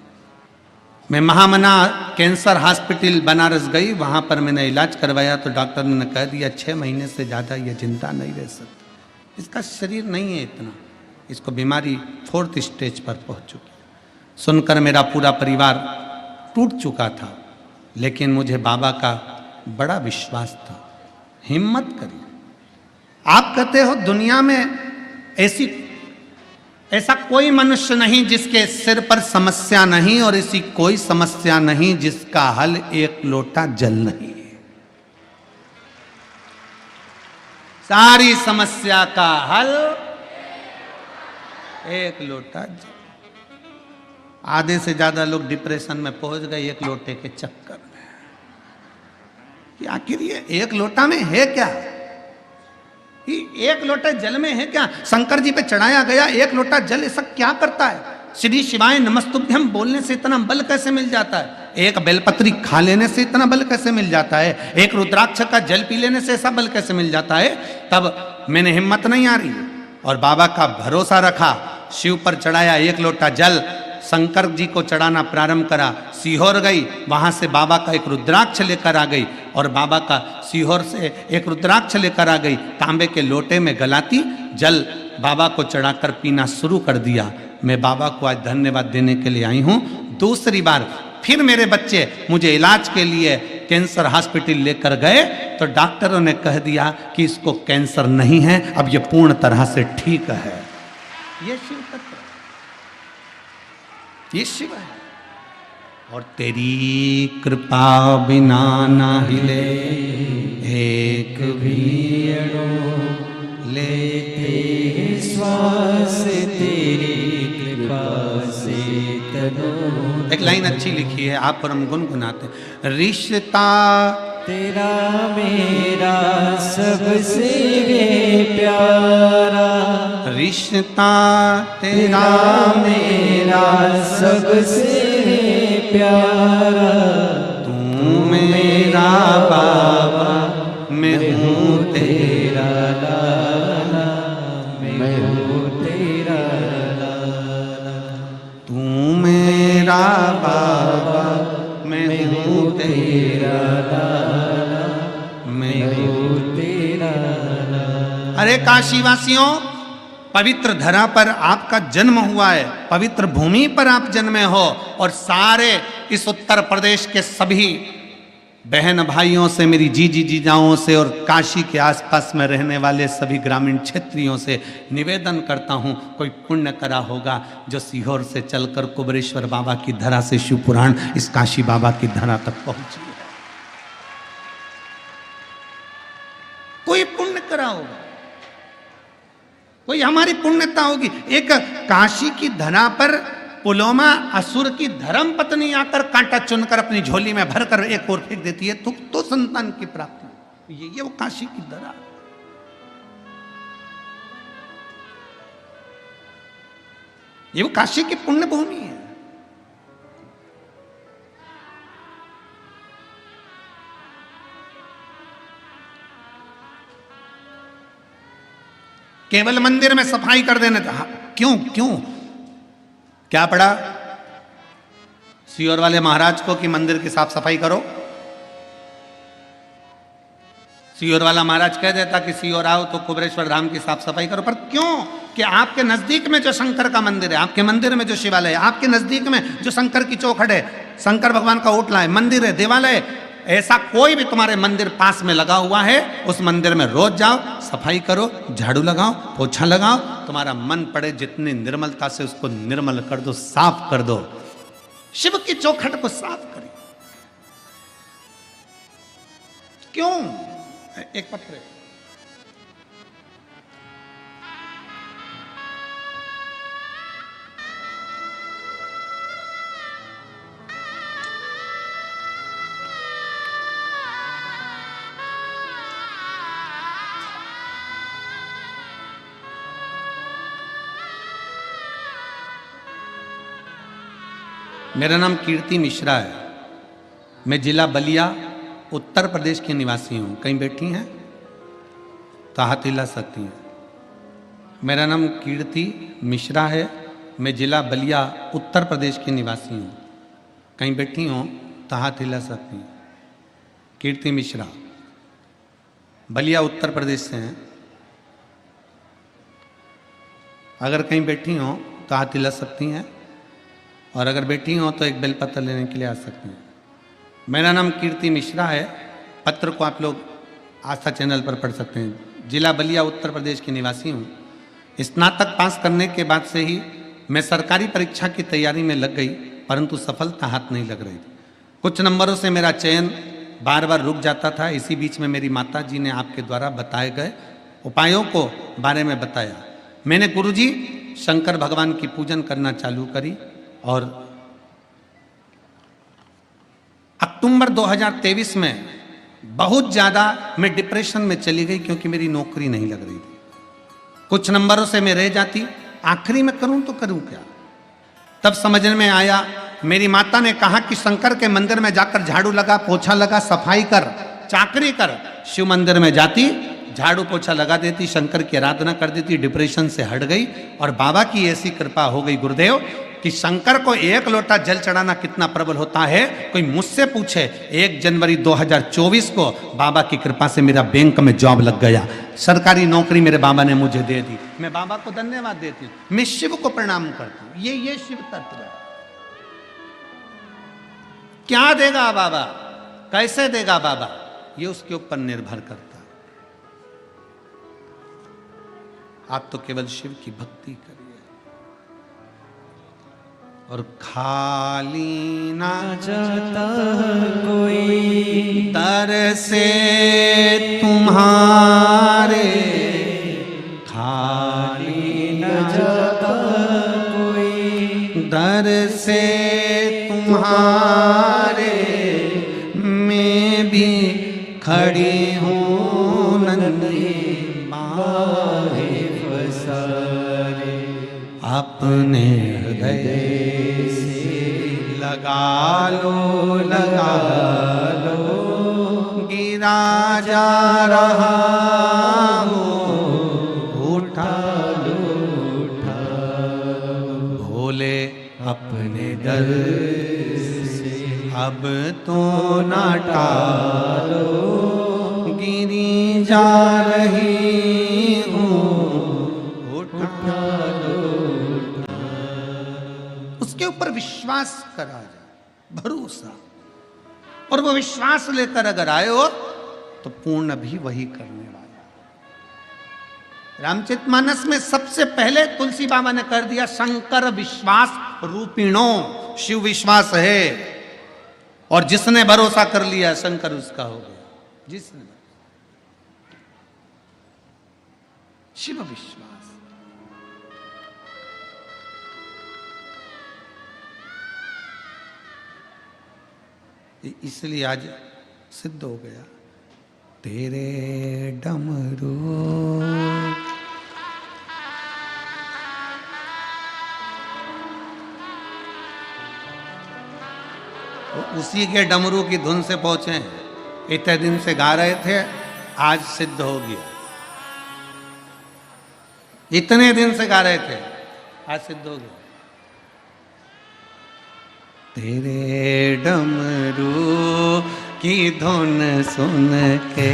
मैं महामना कैंसर हॉस्पिटल बनारस गई। वहाँ पर मैंने इलाज करवाया तो डॉक्टर ने कह दिया 6 महीने से ज़्यादा ये जिंदा नहीं रह सकती, इसका शरीर नहीं है इतना, इसको बीमारी 4th स्टेज पर पहुँच चुकी। सुनकर मेरा पूरा परिवार टूट चुका था, लेकिन मुझे बाबा का बड़ा विश्वास था। हिम्मत करिए। आप कहते हो दुनिया में ऐसा कोई मनुष्य नहीं जिसके सिर पर समस्या नहीं और ऐसी कोई समस्या नहीं जिसका हल एक लोटा जल नहीं है। सारी समस्या का हल एक लोटा जल। आधे से ज्यादा लोग डिप्रेशन में पहुंच गए एक लोटे के चक्कर में कि आखिर ये एक लोटा में है क्या, ये एक लोटे जल में है क्या। शंकर जी पे चढ़ाया गया एक लोटा जल ऐसा क्या करता है। श्री शिवाय नमस्तुभ्यम बोलने से इतना बल कैसे मिल जाता है, एक बेलपत्री खा लेने से इतना बल कैसे मिल जाता है, एक रुद्राक्ष का जल पी लेने से ऐसा बल कैसे मिल जाता है। तब मैंने हिम्मत नहीं आ रही और बाबा का भरोसा रखा। शिव पर चढ़ाया एक लोटा जल, शंकर जी को चढ़ाना प्रारंभ करा। सीहोर गई, वहां से बाबा का एक रुद्राक्ष लेकर आ गई और बाबा का सीहोर से एक रुद्राक्ष लेकर आ गई। तांबे के लोटे में गलाती जल बाबा को चढ़ाकर पीना शुरू कर दिया। मैं बाबा को आज धन्यवाद देने के लिए आई हूँ। दूसरी बार फिर मेरे बच्चे मुझे इलाज के लिए कैंसर हॉस्पिटल लेकर गए तो डॉक्टरों ने कह दिया कि इसको कैंसर नहीं है, अब ये पूर्ण तरह से ठीक है। ये शिव तत्व, ये शिव है। और तेरी कृपा बिना ना हिले, हे एक भी अणु लेते तेरे श्वास तेरी कृपा से तनु एक लाइन अच्छी लिखी है, आप और हम गुनगुनाते हैं। रिश्ता तेरा मेरा सबसे प्यारा, रिश्ता तेरा तेरा मेरा सबसे प्यारा, तू मेरा बाबा, मैं हूँ तेरा लाला, मैं हूँ तेरा लाला, तू मेरा बाबा, मैं हूँ तेरा लाला, मैं मैं हूँ। हूँ तेरा लाला। अरे काशीवासियों, पवित्र धरा पर आपका जन्म हुआ है, पवित्र भूमि पर आप जन्मे हो, और सारे इस उत्तर प्रदेश के सभी बहन भाइयों से, मेरी जीजी जीजाओं से, और काशी के आसपास में रहने वाले सभी ग्रामीण क्षेत्रियों से निवेदन करता हूं, कोई पुण्य करा होगा जो सीहोर से चलकर कुबरेश्वर बाबा की धरा से शिव पुराण इस काशी बाबा की धरा तक पहुंची है। कोई पुण्य करा होगा, कोई हमारी पुण्यता होगी। एक काशी की धरा पर पुलोमा असुर की धर्म पत्नी आकर कांटा चुनकर अपनी झोली में भरकर एक और फेंक देती है, तो संतान की प्राप्ति। ये वो काशी की धरा, ये वो काशी की पुण्य भूमि है। केवल मंदिर में सफाई कर देने था, क्यों क्यों क्या पड़ा सीहोर वाले महाराज को कि मंदिर की साफ सफाई करो? सीहोर वाला महाराज कह देता कि सीहोर आओ तो कुबरेश्वर धाम की साफ सफाई करो, पर क्यों? कि आपके नजदीक में जो शंकर का मंदिर है, आपके मंदिर में जो शिवालय है, आपके नजदीक में जो शंकर की चौखट है, शंकर भगवान का ओटला है, मंदिर है, देवालय, ऐसा कोई भी तुम्हारे मंदिर पास में लगा हुआ है, उस मंदिर में रोज जाओ, सफाई करो, झाड़ू लगाओ, पोछा लगाओ, तुम्हारा मन पड़े जितनी निर्मलता से उसको निर्मल कर दो, साफ कर दो। शिव की चौखट को साफ करिए। क्यों? एक पत्र मेरा नाम कीर्ति मिश्रा है, मैं जिला बलिया उत्तर प्रदेश की निवासी हूँ। कहीं बैठी हैं तो हाथ हिला सकती हैं। मेरा नाम कीर्ति मिश्रा है, मैं जिला बलिया उत्तर प्रदेश की निवासी हूँ। कहीं बैठी हो तो हाथ हिला सकती हैं। कीर्ति मिश्रा बलिया उत्तर प्रदेश से हैं। अगर कहीं बैठी हो तो हाथ हिला सकती हैं, और अगर बैठी हो तो एक बेलपत्र लेने के लिए आ सकती हैं। मेरा नाम कीर्ति मिश्रा है। पत्र को आप लोग आस्था चैनल पर पढ़ सकते हैं। जिला बलिया उत्तर प्रदेश की निवासी हूँ। स्नातक पास करने के बाद से ही मैं सरकारी परीक्षा की तैयारी में लग गई, परंतु सफलता हाथ नहीं लग रही थी। कुछ नंबरों से मेरा चयन बार बार रुक जाता था। इसी बीच में मेरी माता जी ने आपके द्वारा बताए गए उपायों को बारे में बताया। मैंने गुरुजी शंकर भगवान की पूजन करना चालू करी, और अक्टूबर 2023 में बहुत ज़्यादा मैं डिप्रेशन में चली गई, क्योंकि मेरी नौकरी नहीं लग रही थी। कुछ नंबरों से मैं रह जाती, आखिरी में करूं तो करूं क्या। तब समझ में आया, मेरी माता ने कहा कि शंकर के मंदिर में जाकर झाड़ू लगा, पोछा लगा, सफाई कर, चाकरी कर। शिव मंदिर में जाती, झाड़ू पोछा लगा देती, शंकर की आराधना कर देती, डिप्रेशन से हट गई। और बाबा की ऐसी कृपा हो गई गुरुदेव कि शंकर को एक लोटा जल चढ़ाना कितना प्रबल होता है, कोई मुझसे पूछे। 1 जनवरी 2024 को बाबा की कृपा से मेरा बैंक में जॉब लग गया, सरकारी नौकरी मेरे बाबा ने मुझे दे दी। मैं बाबा को धन्यवाद देती हूँ, मैं शिव को प्रणाम करती हूँ। ये शिव तत्व है। क्या देगा बाबा, कैसे देगा बाबा, ये उसके ऊपर निर्भर करता है। आप तो केवल शिव की भक्ति करिए। और खाली ना जाता कोई दर से तुम्हारे, खाली न जाता कोई दर से तुम्हारे, मैं भी खड़ी हूँ नंदी बाहे फसारे अपने हृदय से लगा लो गिरा जा रहा हूँ, उठा लो भोले अपने दर से अब तो ना टालो, गिरी जा रही हूँ, उठा लो। उसके ऊपर विश्वास करा जाए, भरोसा, और वो विश्वास लेकर अगर आए हो तो पूर्ण भी वही करने वाला। रामचरितमानस में सबसे पहले तुलसी बाबा ने कर दिया शंकर विश्वास रूपिणो, शिव विश्वास है, और जिसने भरोसा कर लिया शंकर उसका हो गया। जिसने शिव विश्वास, इसलिए आज सिद्ध हो गया। तेरे डमरू उसी के डमरू की धुन से पहुंचे, इतने दिन से गा रहे थे, आज सिद्ध हो गया। इतने दिन से गा रहे थे, आज सिद्ध हो गया। तेरे डमरू की धुन सुन के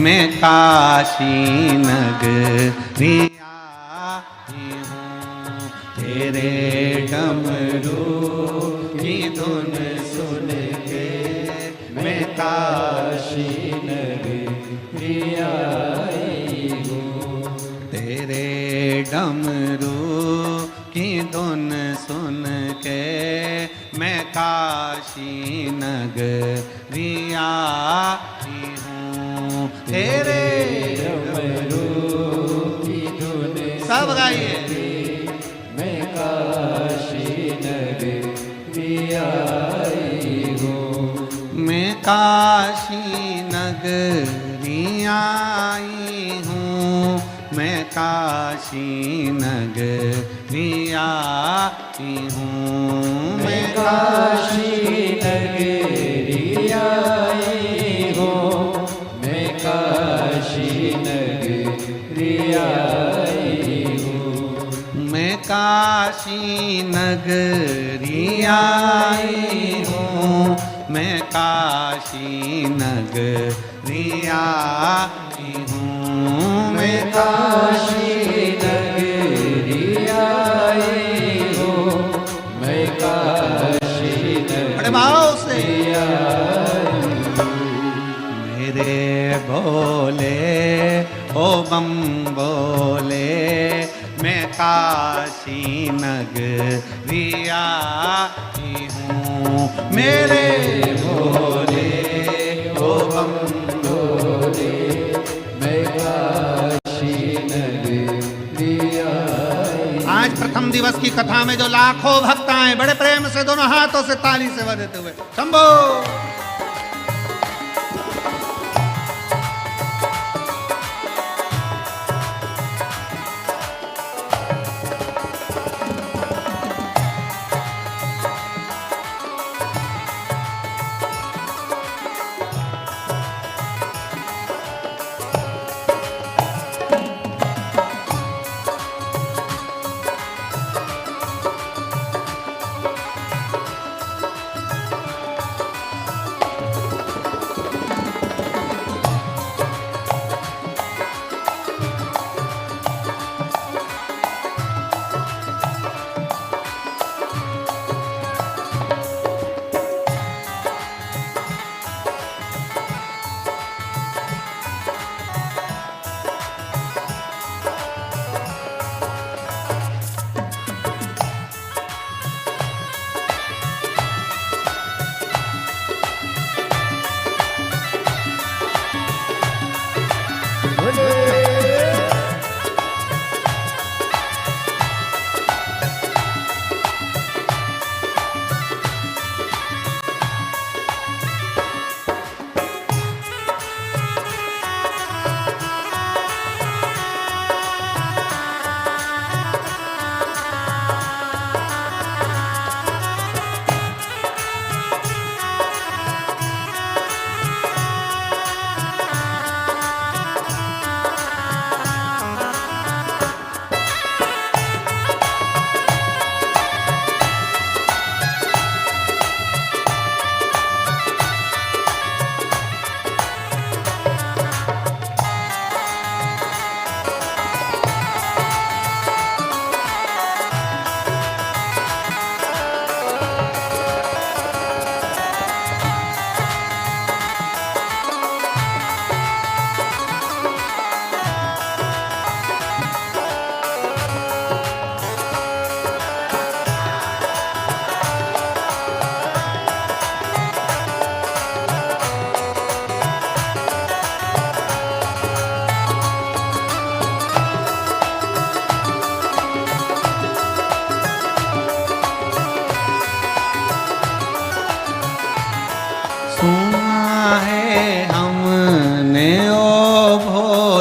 मैं काशी नगरी आई हूँ। तेरे डमरू की धुन सुन के मैं काशी नगरी आई हूँ। तेरे डमरू की धुन सुन के मैं काशी नगरी आई हूँ। तेरे डमरू की धुन सब गाइए। मैं काशी नगरी आई हूँ। मैं काशी नगरी आई हूँ। मैं काशी नगरी आई हूँ। मैं काशी नगरी आई हूँ। मैं काशी नगरी आई हूँ। मैं काशी नगरी आई हूँ। मैं काशी नगरी आई हूँ। मैं काशी नगरी आई हूँ। मैं काशी बड़े भाव से मेरे भोले ओ बम बोले, मैं काशी नगरी आई हूँ। मेरे भोले ओ बम बोले, मैं काशी नगरी आई। आज प्रथम दिवस की कथा में जो लाखों भक्त आए, बड़े प्रेम से दोनों हाथों से ताली से बजाते हुए शंभो।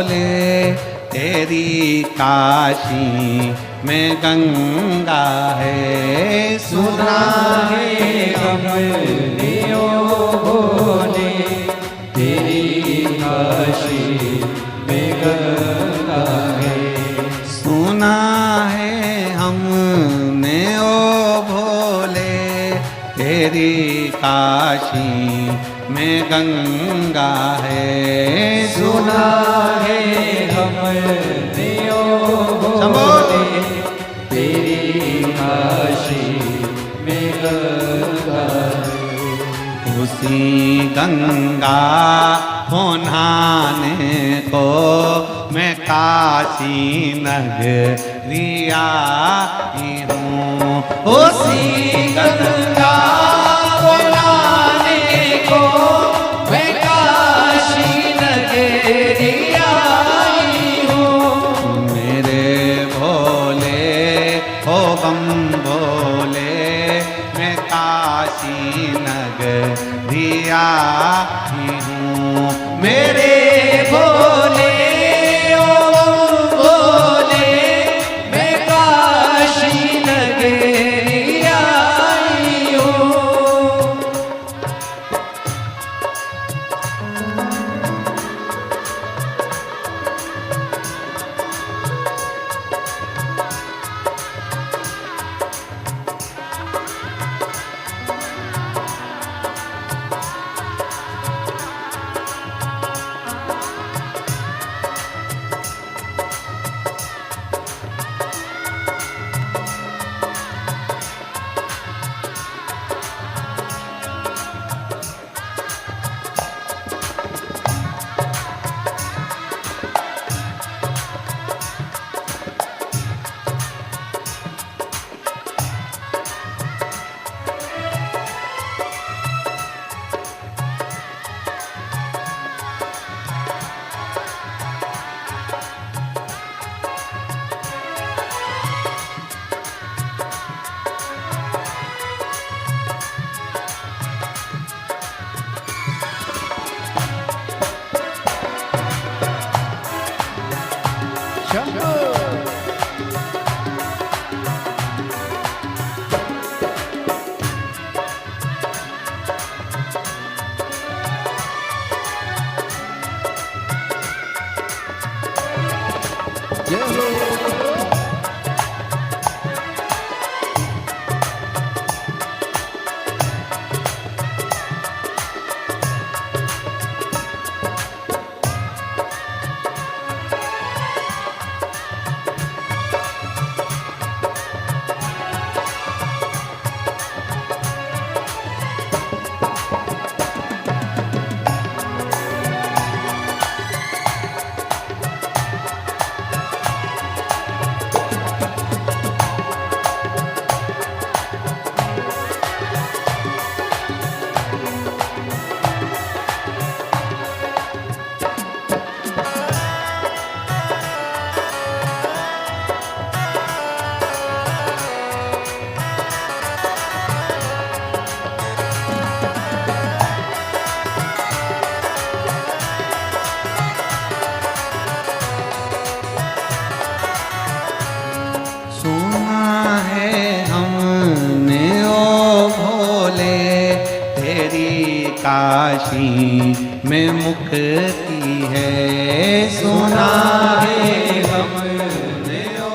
भोले तेरी काशी में गंगा है। सुना है हमने ओ भोले तेरी काशी में गंगा है। सुना है हमने ओ भोले तेरी काशी में गंगा है। सुना है हमने ओ भोले तेरी काशी में गंगा है। उसी गंगा को नहाने को मैं काशी नगरिया हूँ। उसी गंगा को नहाने को मैं काशी नगरी आई हूँ। मेरे भोले हो बम भोले मैं काशी नगरिया हूँ। मेरे भोले ओ भोले मैं काशी नगरी आई हूँ। काशी में मुक्ति है। सुना है हमने ओ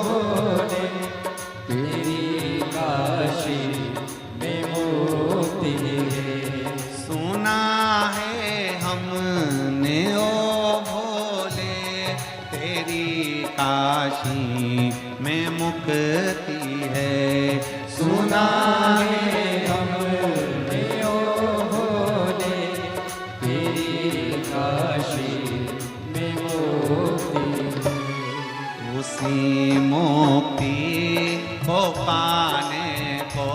भोले तेरी काशी में मुक्ति है। सुना है हमने ओ भोले तेरी काशी में मुक्ति है। सुना है हमने ओ भोले तेरी काशी में मुक्ति है। उसी मुक्ति को पाने को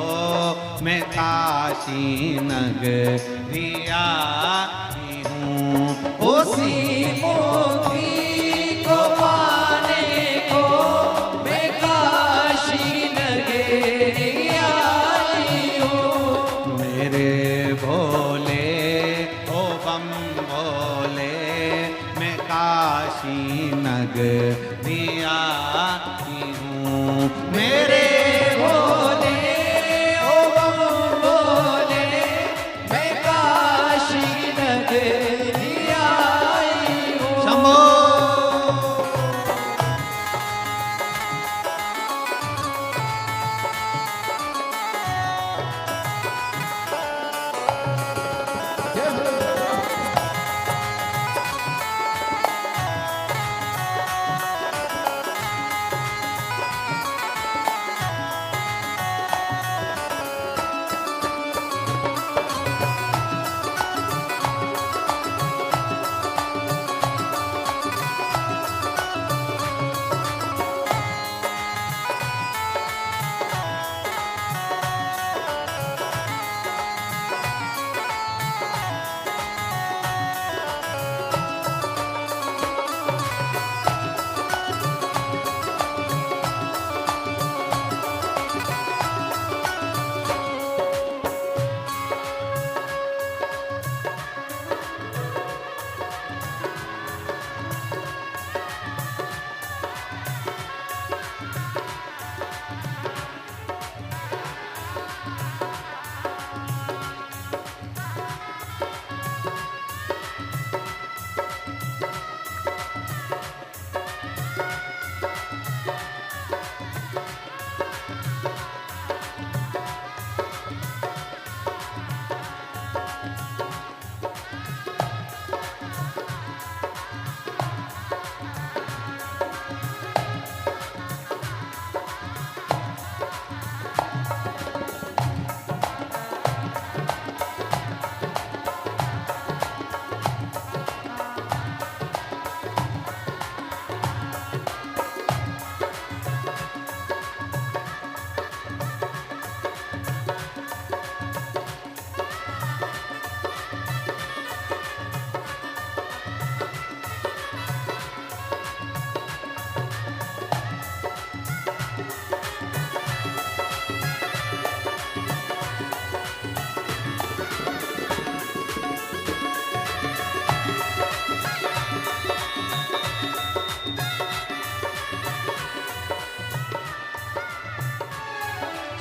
मैं काशी नगरिया हूँ। उसी मुक्ति को पाने को मैं काशी नगरी आई हूँ। मेरे भोले ओ बम भोले मैं काशी नगरिया की हूँ। मेरे बोले ओ बम बोले मैं काशी नगरी आई हूँ। शंभो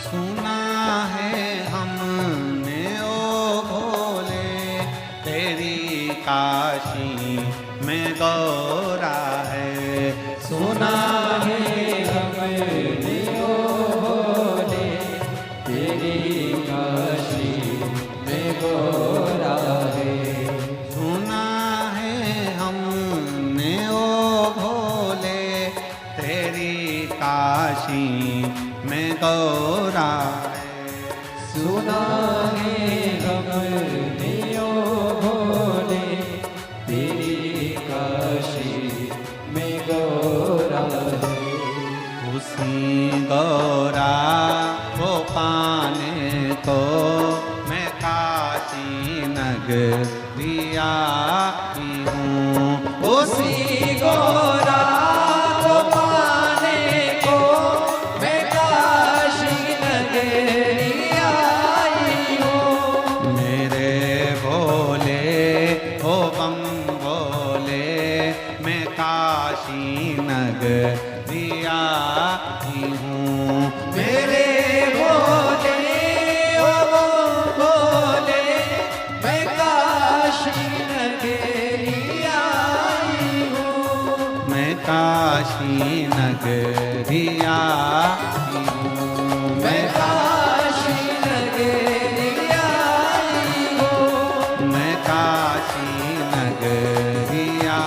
सुना है हमने ओ भोले तेरी काशी में गौरा है। सुना है हमने ओ भोले तेरी काशी में गोरा है। सुना है हमने ओ भोले तेरी काशी में गौरा है। सुना है हमने ओ भोले तेरी काशी में गौरा है। उसी गौरा को पाने को मैं काशी नगरिया की हूँ। उसी गोरा को पाने को मैं काशी नगरी आई हूँ। मेरे भोले ओ बम भोले मैं काशी नगरिया की हूँ। मेरे भोले ओ भोले मैं काशी नगरी आई हूँ। मैं काशी नगरिया की हूँ। मैं काशी नगरी आई हूँ। मैं काशी नगरिया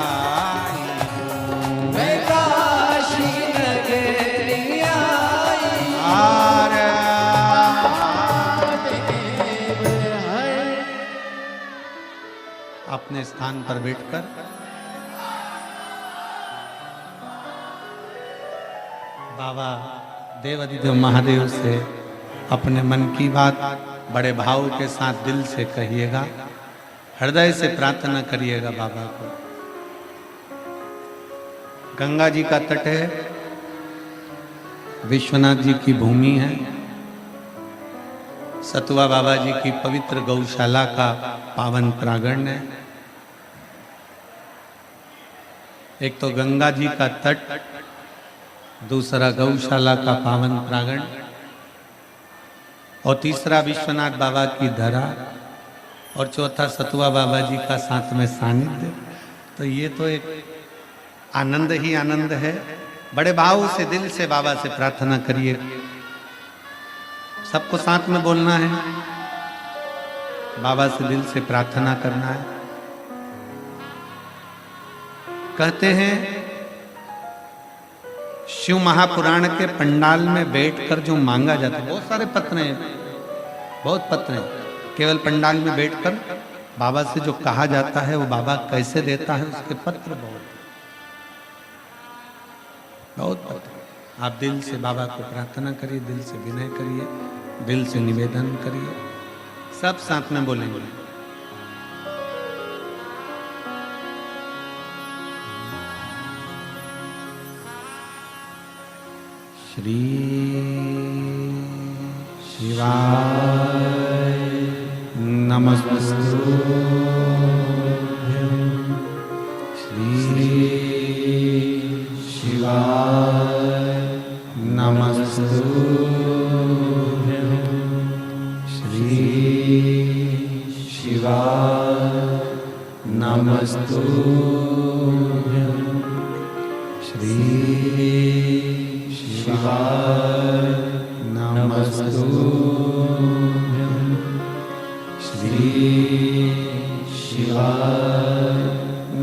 की हूँ। मैं काशी नगरी आई हूँ। आर अपने स्थान पर बैठकर बाबा देवाधिदेव महादेव से अपने मन की बात बड़े भाव के साथ दिल से कहिएगा, हृदय से प्रार्थना करिएगा बाबा को। गंगा जी का तट है, विश्वनाथ जी की भूमि है, सतुआ बाबा जी की पवित्र गौशाला का पावन प्रांगण है। एक तो गंगा जी का तट, दूसरा गौशाला का पावन प्रांगण और तीसरा विश्वनाथ बाबा की धरा और चौथा सतुआ बाबा जी का साथ में सानिध्य। तो ये तो एक आनंद ही आनंद है। बड़े भाव से दिल से बाबा से प्रार्थना करिए। सबको साथ में बोलना है, बाबा से दिल से प्रार्थना करना है। कहते हैं शिव महापुराण के पंडाल में बैठकर जो मांगा जाता है, बहुत सारे पत्र हैं, बहुत पत्र हैं, केवल पंडाल में बैठकर बाबा से जो कहा जाता है वो बाबा कैसे देता है, उसके पत्र बहुत पत्र। आप दिल से बाबा को प्रार्थना करिए, दिल से विनय करिए, दिल से निवेदन करिए। सब साथ में बोलेंगे। श्री शिवाय नमस्तुभ्यं। श्री शिवाय नमस्तुभ्यं। श्री शिवाय नमस्तुभ्यं। श्री शिवाय नमस्तुभ्यं। श्री शिवाय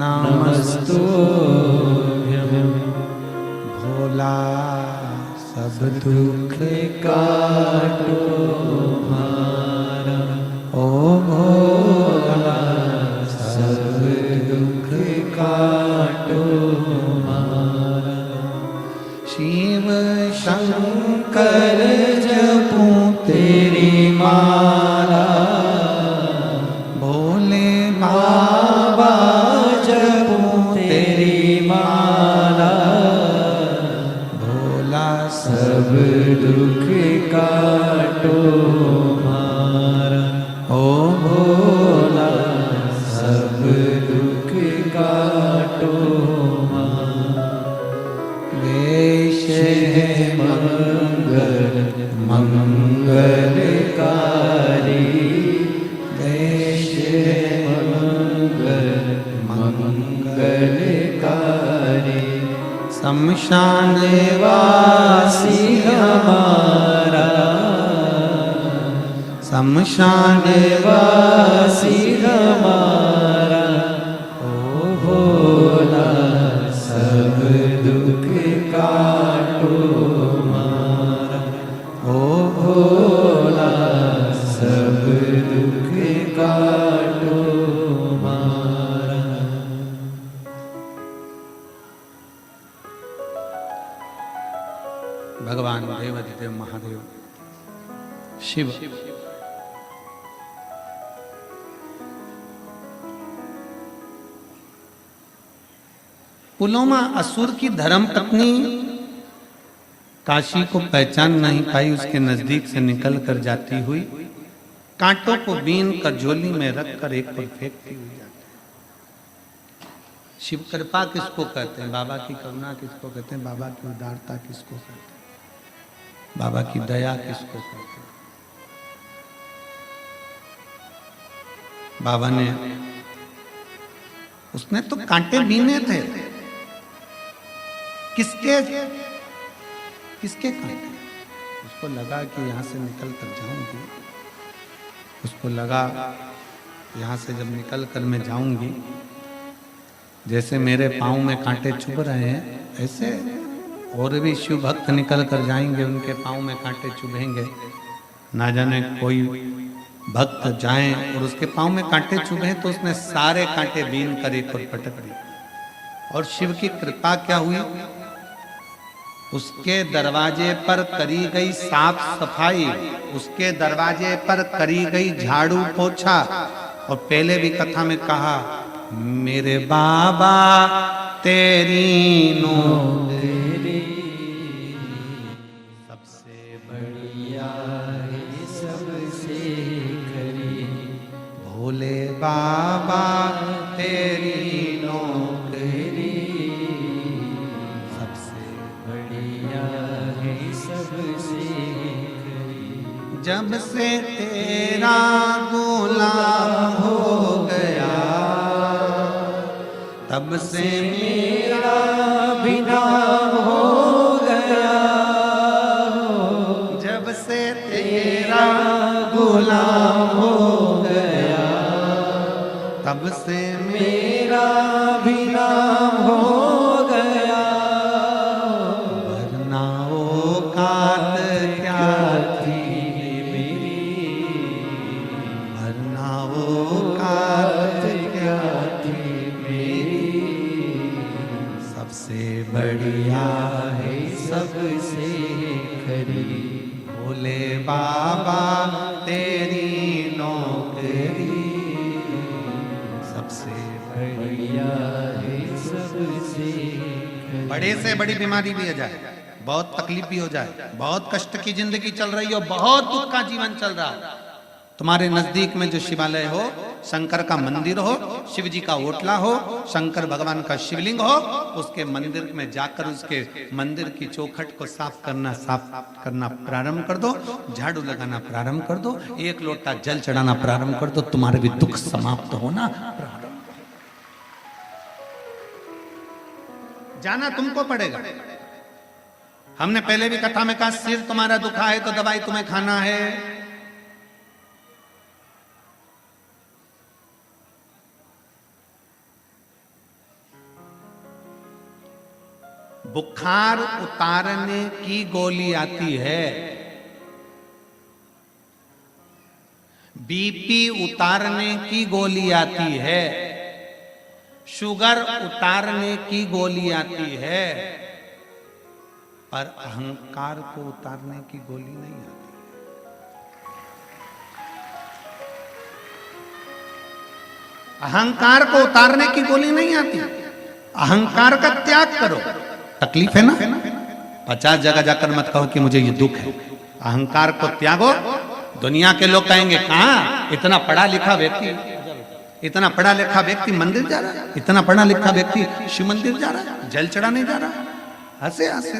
नमस्तुभ्यं। भोला सब दुख काटो हमारा, ओ भोला सब दुख काटो हमारा। शिव शंकर जपूं तेरी माला, भोले बाबा जपूं तेरी माला। भोला सब दुख काटो हमारा, ओ भोला सब दुख काटो हमारा। वेश है मंगल मंगलकारी, वेश है मंगल मंगलकारी। शमशान वासी हमारा, शमशान वासी हमारा। ओ भोला सब दुख काटो हमारा, ओ भोला सब दुख काटो हमारा। भगवान देवाधिदेव महादेव शिव पुलोमा असुर की धर्म पत्नी काशी को पहचान नहीं पाई, उसके नजदीक से निकल कर जाती हुई कांटों को बीन कर झोली में रखकर एक पर फेंकती हुई जाती है। शिव कृपा किसको कहते हैं, बाबा की करुणा किसको कहते हैं, बाबा की उदारता किसको कहते हैं, बाबा की दया किसको कहते हैं। बाबा ने, उसने तो कांटे बीने थे, किसके किसके कांटे। उसको लगा कि यहां से निकल कर जाऊंगी, उसको लगा यहां से जब निकल कर मैं जाऊंगी, जैसे मेरे पांव में कांटे चुभ रहे हैं, ऐसे और भी शिव भक्त निकल कर जाएंगे, उनके पांव में कांटे चुभेंगे। ना जाने कोई भक्त जाए और उसके पांव में कांटे चुभे तो उसने सारे कांटे बीन कर एक और पटक दिए। और शिव की कृपा क्या हुई, उसके दरवाजे पर करी गई साफ सफाई, उसके दरवाजे पर करी गई झाड़ू पोछा। और पहले भी कथा में कहा, मेरे बाबा तेरी नौकरी सबसे बढ़िया है, सबसे खरी। भोले बाबा तेरी नौकरी जब से तेरा गुलाम हो गया तब से मेरा भी नाम हो गया जब से तेरा गुलाम हो गया तब से मेरा भी नाम हो गया वरना औकात क्या थी वरना औकात क्या थी मेरी सबसे बढ़िया है सबसे खरी भोले बाबा तेरी नौकरी सबसे बढ़िया है सबसे खरी। बड़े से बड़ी बीमारी भी हो जाए, बहुत तकलीफ भी हो जाए, बहुत कष्ट की जिंदगी चल रही हो, बहुत दुख का जीवन चल रहा हो, तुम्हारे नजदीक में जो शिवालय हो, शंकर का मंदिर हो, शिव जी का ओटला हो, शंकर भगवान का शिवलिंग हो, उसके मंदिर में जाकर उसके मंदिर की चौखट को साफ करना प्रारंभ कर दो, झाड़ू लगाना प्रारंभ कर दो, एक लोटा जल चढ़ाना प्रारंभ कर दो, तुम्हारे भी दुख समाप्त होना प्रारंभ। जाना तुमको पड़ेगा। हमने पहले भी कथा में कहा, सिर तुम्हारा दुखा है तो दवाई तुम्हें खाना है, बुखार उतारने की गोली आती है, बीपी उतारने की गोली आती है, शुगर उतारने की गोली आती है, पर अहंकार को उतारने की गोली नहीं आती। अहंकार को उतारने की गोली नहीं आती। अहंकार का त्याग करो। तकलीफ है ना, 50 जगह जाकर मत कहो कि मुझे ये दुख है। अहंकार को त्यागो। दुनिया के लोग कहेंगे, कहां इतना पढ़ा लिखा व्यक्ति, इतना पढ़ा लिखा व्यक्ति मंदिर जा रहा है, इतना पढ़ा लिखा व्यक्ति शिव मंदिर जा रहा है, जल चढ़ाने जा रहा है। हंसे हंसे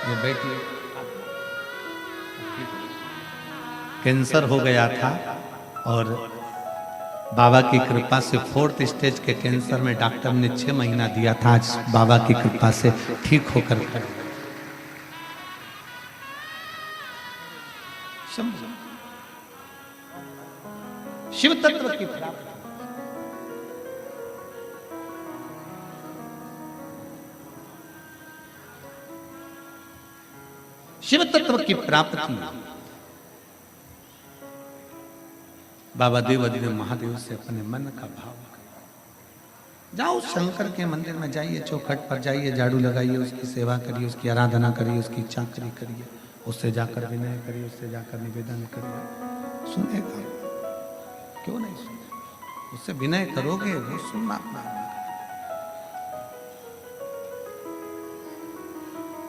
ये बेटी कैंसर हो गया था और बाबा की कृपा से 4th स्टेज के कैंसर में डॉक्टर ने 6 महीना दिया था। आज बाबा की कृपा से ठीक होकर शिव तत्व की प्राप्ति। शिव तत्व की प्राप्ति बाबा देवाधिदेव महादेव से अपने मन का भाव करो। जाओ शंकर के मंदिर में जाइए, चौखट पर जाइए, झाड़ू लगाइए, उसकी सेवा करिए, उसकी आराधना करिए, उसकी चाकरी करिए, उससे जाकर विनय करिए, उससे जाकर निवेदन करिए। सुनेगा क्यों नहीं सुने? उससे विनय करोगे वो सुनना प्रारंभ करेगा,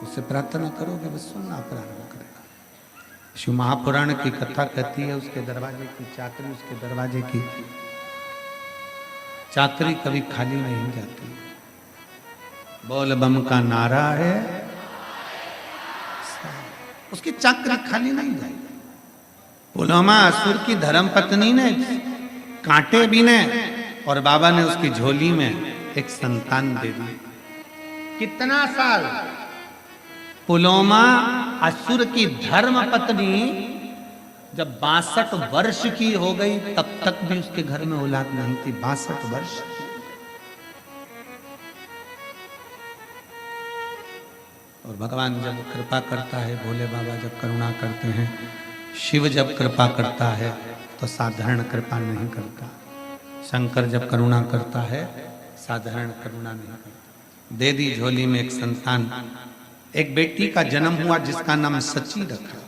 उससे प्रार्थना करोगे वो सुनना प्रारंभ करेगा। शिव महापुराण की कथा कहती है, उसके दरवाजे की चाकरी, उसके दरवाजे की चाकरी कभी खाली नहीं जाती। बोल बम का नारा है, उसकी चाकरी खाली नहीं जाएगी। पुलवामा असुर की धर्म पत्नी ने कांटे बीने और बाबा ने उसकी झोली में एक संतान दे दी। कितना साल? पुलवामा असुर की धर्म पत्नी जब 62 वर्ष की हो गई तब तक भी उसके घर में औलाद नहीं थी। 62 वर्ष। और भगवान जब कृपा करता है, भोले बाबा जब करुणा करते हैं, शिव जब कृपा करता है तो साधारण कृपा नहीं करता। शंकर जब करुणा करता है साधारण करुणा नहीं करता। दे दी झोली में एक संतान। एक बेटी का जन्म हुआ जिसका नाम सची रखा।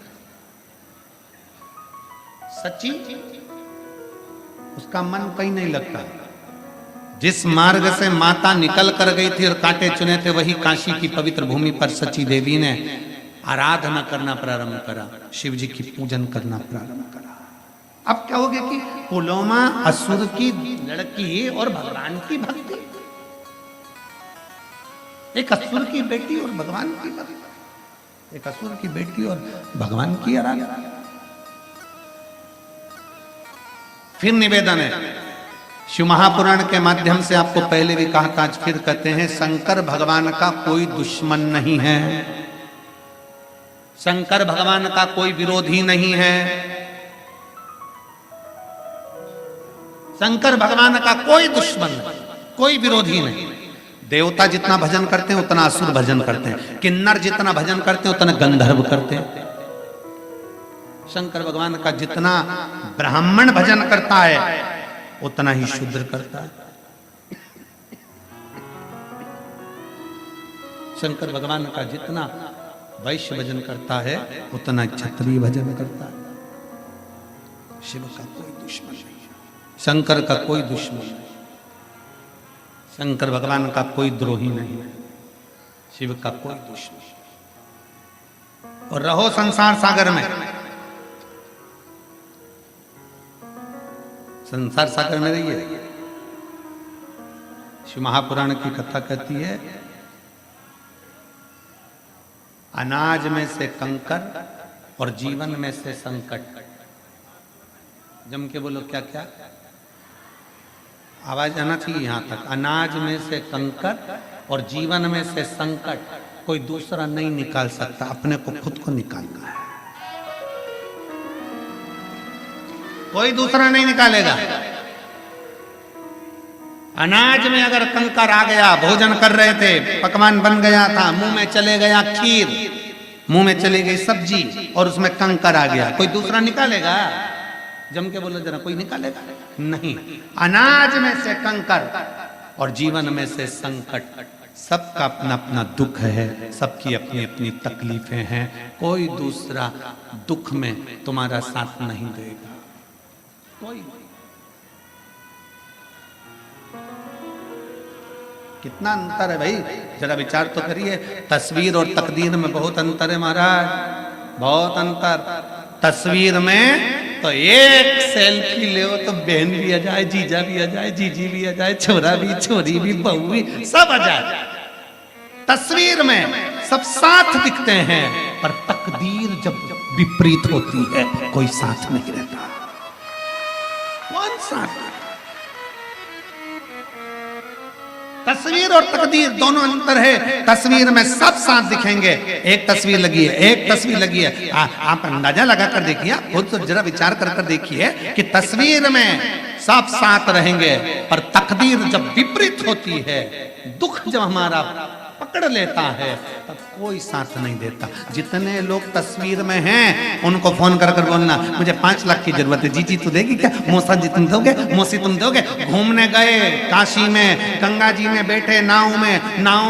सची, उसका मन कहीं नहीं लगता। जिस मार्ग से माता निकल कर गई थी और कांटे चुने थे, वही काशी की पवित्र भूमि पर सची देवी ने आराधना करना प्रारंभ करा, शिव जी की पूजन करना प्रारंभ करा। अब क्या हो गया कि पुलवामा असुर की लड़की और भगवान की भक्ति। एक असुर की बेटी और भगवान की पत्नी, एक असुर की बेटी और भगवान की आराधना। फिर निवेदन है, शिव महापुराण के माध्यम से आपको पहले भी कहा था, आज फिर कहते हैं, शंकर भगवान का कोई दुश्मन नहीं है, शंकर भगवान का कोई विरोधी नहीं है, शंकर भगवान का कोई दुश्मन नहीं, कोई विरोधी नहीं। देवता जितना भजन करते हैं उतना असुर भजन करते हैं, किन्नर जितना भजन करते हैं उतना गंधर्व करते हैं। शंकर भगवान का जितना ब्राह्मण भजन करता है उतना ही शूद्र करता है। शंकर भगवान का जितना वैश्य भजन करता है उतना क्षत्रिय भजन करता है। शिव का कोई दुश्मन नहीं है, शंकर का कोई दुश्मन नहीं, शंकर भगवान का कोई द्रोही नहीं है, शिव का कोई दुश्मन। और रहो संसार सागर में, संसार सागर में रहिए। शिव महापुराण की कथा कहती है, अनाज में से कंकर और जीवन में से संकट। जम के बोलो क्या क्या, आवाज आना चाहिए यहां तक। अनाज में से कंकर और जीवन में से संकट कोई दूसरा नहीं निकाल सकता, अपने को खुद को निकालना है, कोई दूसरा नहीं निकालेगा। अनाज में अगर कंकर आ गया, भोजन कर रहे थे, पकवान बन गया था, मुंह में चले गया खीर, मुंह में चली गई सब्जी और उसमें कंकर आ गया, कोई दूसरा निकालेगा? जम के बोलो जरा, कोई निकालेगा नहीं। अनाज में से कंकर और जीवन में से संकट, सबका अपना अपना दुख है, सबकी अपनी अपनी तकलीफें हैं, कोई दूसरा दुख में तुम्हारा साथ नहीं देगा, कोई। कितना अंतर है भाई, जरा विचार तो करिए। तस्वीर और तकदीर में बहुत अंतर है महाराज, बहुत अंतर। तस्वीर में तो एक सेल्फी ले तो बहन भी आ जाए, जीजा भी आ जाए, जीजी भी आ जाए, छोरा भी, छोरी भी, बहू भी, सब आ जाए। तस्वीर में सब साथ दिखते हैं, पर तकदीर जब विपरीत होती है कोई साथ नहीं रहता। कौन साथ? तस्वीर और तकदीर दोनों अंतर है। तस्वीर में सब साथ दिखेंगे, एक तस्वीर लगी है, एक तस्वीर लगी है, आप अंदाजा लगा कर देखिए, खुद तो जरा विचार कर देखिए कि तस्वीर में सब साथ रहेंगे, पर तकदीर जब विपरीत होती है, दुख जब हमारा पकड़ लेता है, तब कोई साथ नहीं देता। जितने लोग तस्वीर में हैं उनको फोन कर कर बोलना, मुझे 5 लाख की जरूरत है, जीजी तू देगी क्या, मौसा जी तुम दोगे, मौसी तुम दोगे। घूमने गए काशी में, गंगा जी में बैठे नाव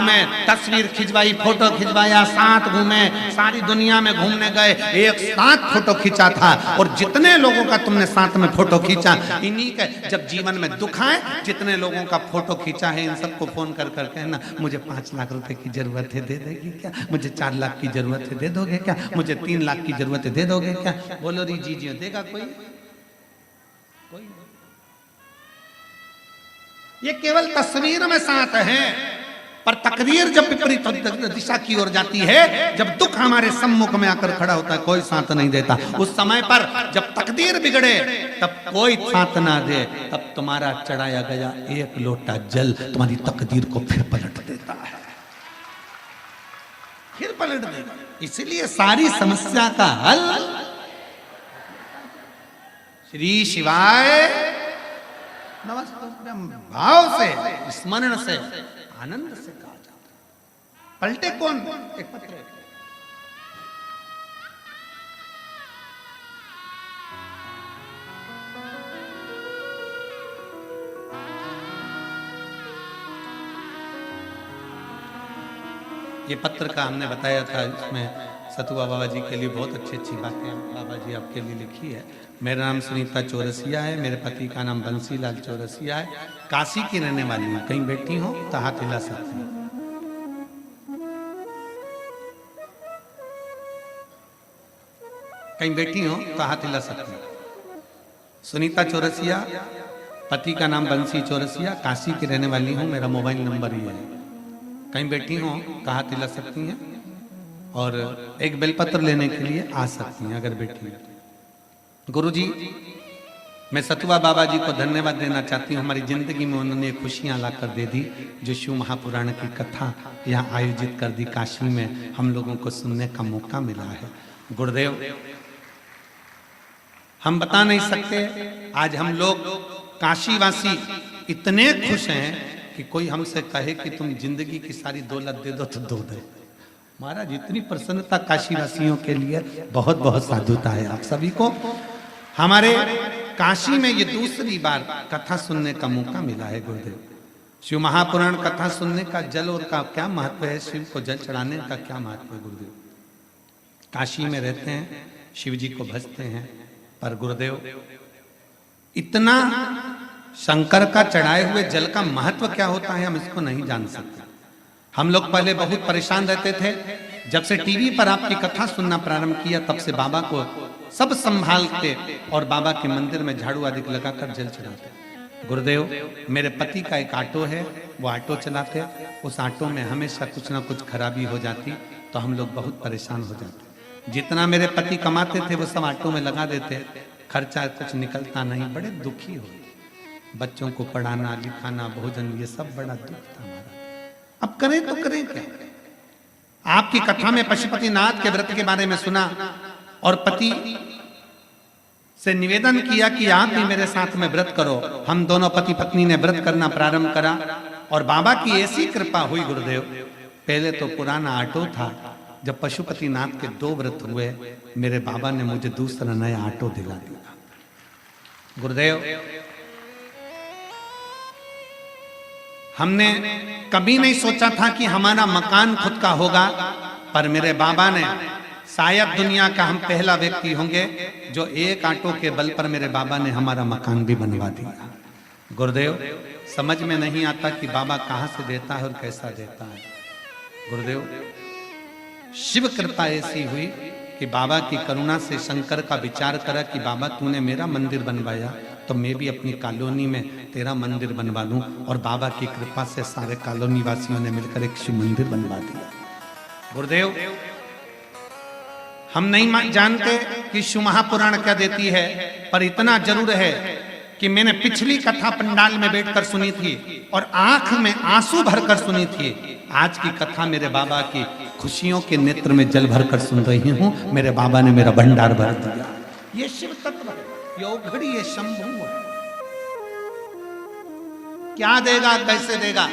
में तस्वीर खिंचवाई, फोटो खिंचवाया, साथ घूमे, सारी दुनिया में घूमने गए, एक साथ फोटो खींचा था। और जितने लोगों का तुमने साथ में फोटो खींचा, इन्हीं के जब जीवन में दुख आए, जितने लोगों का फोटो खींचा है, इन सबको फोन कर कर कहना, मुझे 5 लाख रुपए की जरूरत है, दे देगी क्या, मुझे 4 लाख की जरूरत है, दे दोगे क्या, मुझे 3 लाख की जरूरत है, दे दोगे क्या। बोलो री जी देगा कोई? कोई नहीं। ये केवल तस्वीर में साथ है, पर तकदीर जब विपरीत दिशा की ओर जाती है, जब दुख हमारे सम्मुख में आकर खड़ा होता है, कोई साथ नहीं देता। उस समय पर जब तकदीर बिगड़े, तब कोई साथ ना दे, तब तुम्हारा चढ़ाया गया एक लोटा जल तुम्हारी तकदीर को फिर पलट देता है, फिर पलट देगा। इसलिए सारी समस्या का हल श्री शिवाय नमस्ते भाव से, स्मरण से, आनंद से कहा जाता है। पलटे कौन? एक पत्र है। ये पत्र का हमने बताया था, इसमें सतुआ बाबा जी के लिए बहुत अच्छी अच्छी बातें बाबा जी आपके लिए लिखी है। मेरा नाम सुनीता चौरसिया है, मेरे पति का नाम बंसीलाल चौरसिया है, काशी की रहने वाली हूँ। कहीं बैठी हो तो हाथ हिला सकती हूँ। कहीं बैठी हो तो हाथ हिला सकती हूँ। सुनीता चौरसिया, पति का नाम बंसी चौरसिया, काशी की रहने वाली हूँ। मेरा मोबाइल नंबर ये है। कहीं बैठी हो तो हाथ हिला सकती हैं और एक बेलपत्र लेने के लिए आ सकती हैं अगर बैठी हैं। गुरु जी, मैं सतुआ बाबा जी को धन्यवाद देना चाहती हूँ। हमारी जिंदगी में उन्होंने खुशियाँ ला कर दे दी, जो शिव महापुराण की कथा यहाँ आयोजित कर दी। काशी में हम लोगों को सुनने का मौका मिला है। गुरुदेव, हम बता नहीं सकते, आज हम लोग काशीवासी इतने खुश हैं कि कोई हमसे कहे कि तुम जिंदगी की सारी दौलत दे दो तो दो दे। महाराज, इतनी प्रसन्नता काशीवासियों के लिए बहुत बहुत साधुता है आप सभी को। हमारे काशी में ये दूसरी बार कथा सुनने का मौका मिला है। गुरुदेव, शिव महापुराण कथा सुनने का जल और का क्या महत्व है, शिव को जल चढ़ाने का क्या महत्व है। गुरुदेव, काशी में रहते हैं, शिव जी को भजते हैं, पर गुरुदेव इतना शंकर का चढ़ाए हुए जल का महत्व क्या होता है हम इसको नहीं जान सकते। हम लोग पहले बहुत परेशान रहते थे, जब से टीवी पर आपकी कथा सुनना प्रारंभ किया तब से बाबा को सब संभालते और बाबा के मंदिर में झाड़ू आदि लगाकर जल चढ़ाते। गुरुदेव, मेरे पति का एक ऑटो है, वो ऑटो चलाते, उस ऑटो में हमेशा कुछ ना कुछ खराबी हो जाती तो हम लोग बहुत परेशान हो जाते। जितना मेरे पति कमाते थे वो सब ऑटो में लगा देते, खर्चा कुछ निकलता नहीं, बड़े दुखी हो। बच्चों को पढ़ाना लिखाना भोजन ये सब बड़ा दुख था हमारा। अब करें तो करें क्या। आपकी कथा में पशुपतिनाथ के व्रत के बारे में सुना और पति से निवेदन किया कि आप भी मेरे साथ में व्रत करो। हम दोनों पति पत्नी ने व्रत करना प्रारंभ करा और बाबा की ऐसी कृपा हुई। गुरुदेव, पहले तो पुराना ऑटो था, जब पशुपतिनाथ के 2 व्रत हुए मेरे बाबा ने मुझे दूसरा नया ऑटो दिला दिया। गुरुदेव, हमने कभी नहीं सोचा था कि हमारा मकान खुद का होगा, पर मेरे बाबा ने, शायद दुनिया का हम पहला व्यक्ति होंगे जो एक ऑटो के बल पर मेरे बाबा ने हमारा मकान भी बनवा दिया। गुरुदेव, समझ में नहीं आता कि बाबा कहाँ से देता है और कैसा देता है। गुरुदेव, शिव कृपा ऐसी हुई कि बाबा की करुणा से शंकर का विचार करा कि बाबा तूने मेरा मंदिर बनवाया तो मैं भी अपनी कॉलोनी में तेरा मंदिर बनवा लूं, और बाबा की कृपा से सारे कॉलोनी वासियों ने मिलकर एक शिव मंदिर बनवा दिया। गुरुदेव, हम नहीं जानते कि शिव महापुराण क्या देती है, पर इतना जरूर है कि मैंने पिछली कथा पंडाल में बैठकर सुनी थी और आंख में आंसू भरकर सुनी थी। आज की कथा मेरे बाबा की खुशियों के नेत्र में जल भरकर सुन रही हूं। मेरे बाबा ने मेरा भंडार भर दिया। ये शिव तत्व है, ये औघड़ी, ये शंभु है। क्या देगा, कैसे देगा।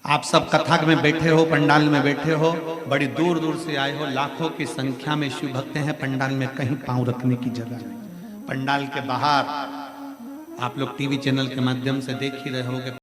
आप सब कथा में बैठे हो, पंडाल में बैठे हो, बड़ी दूर दूर से आए हो, लाखों की संख्या में शिव भक्त हैं। पंडाल में कहीं पांव रखने की जगह नहीं। पंडाल के बाहर आप लोग टीवी चैनल के माध्यम से देख ही रहे होगे।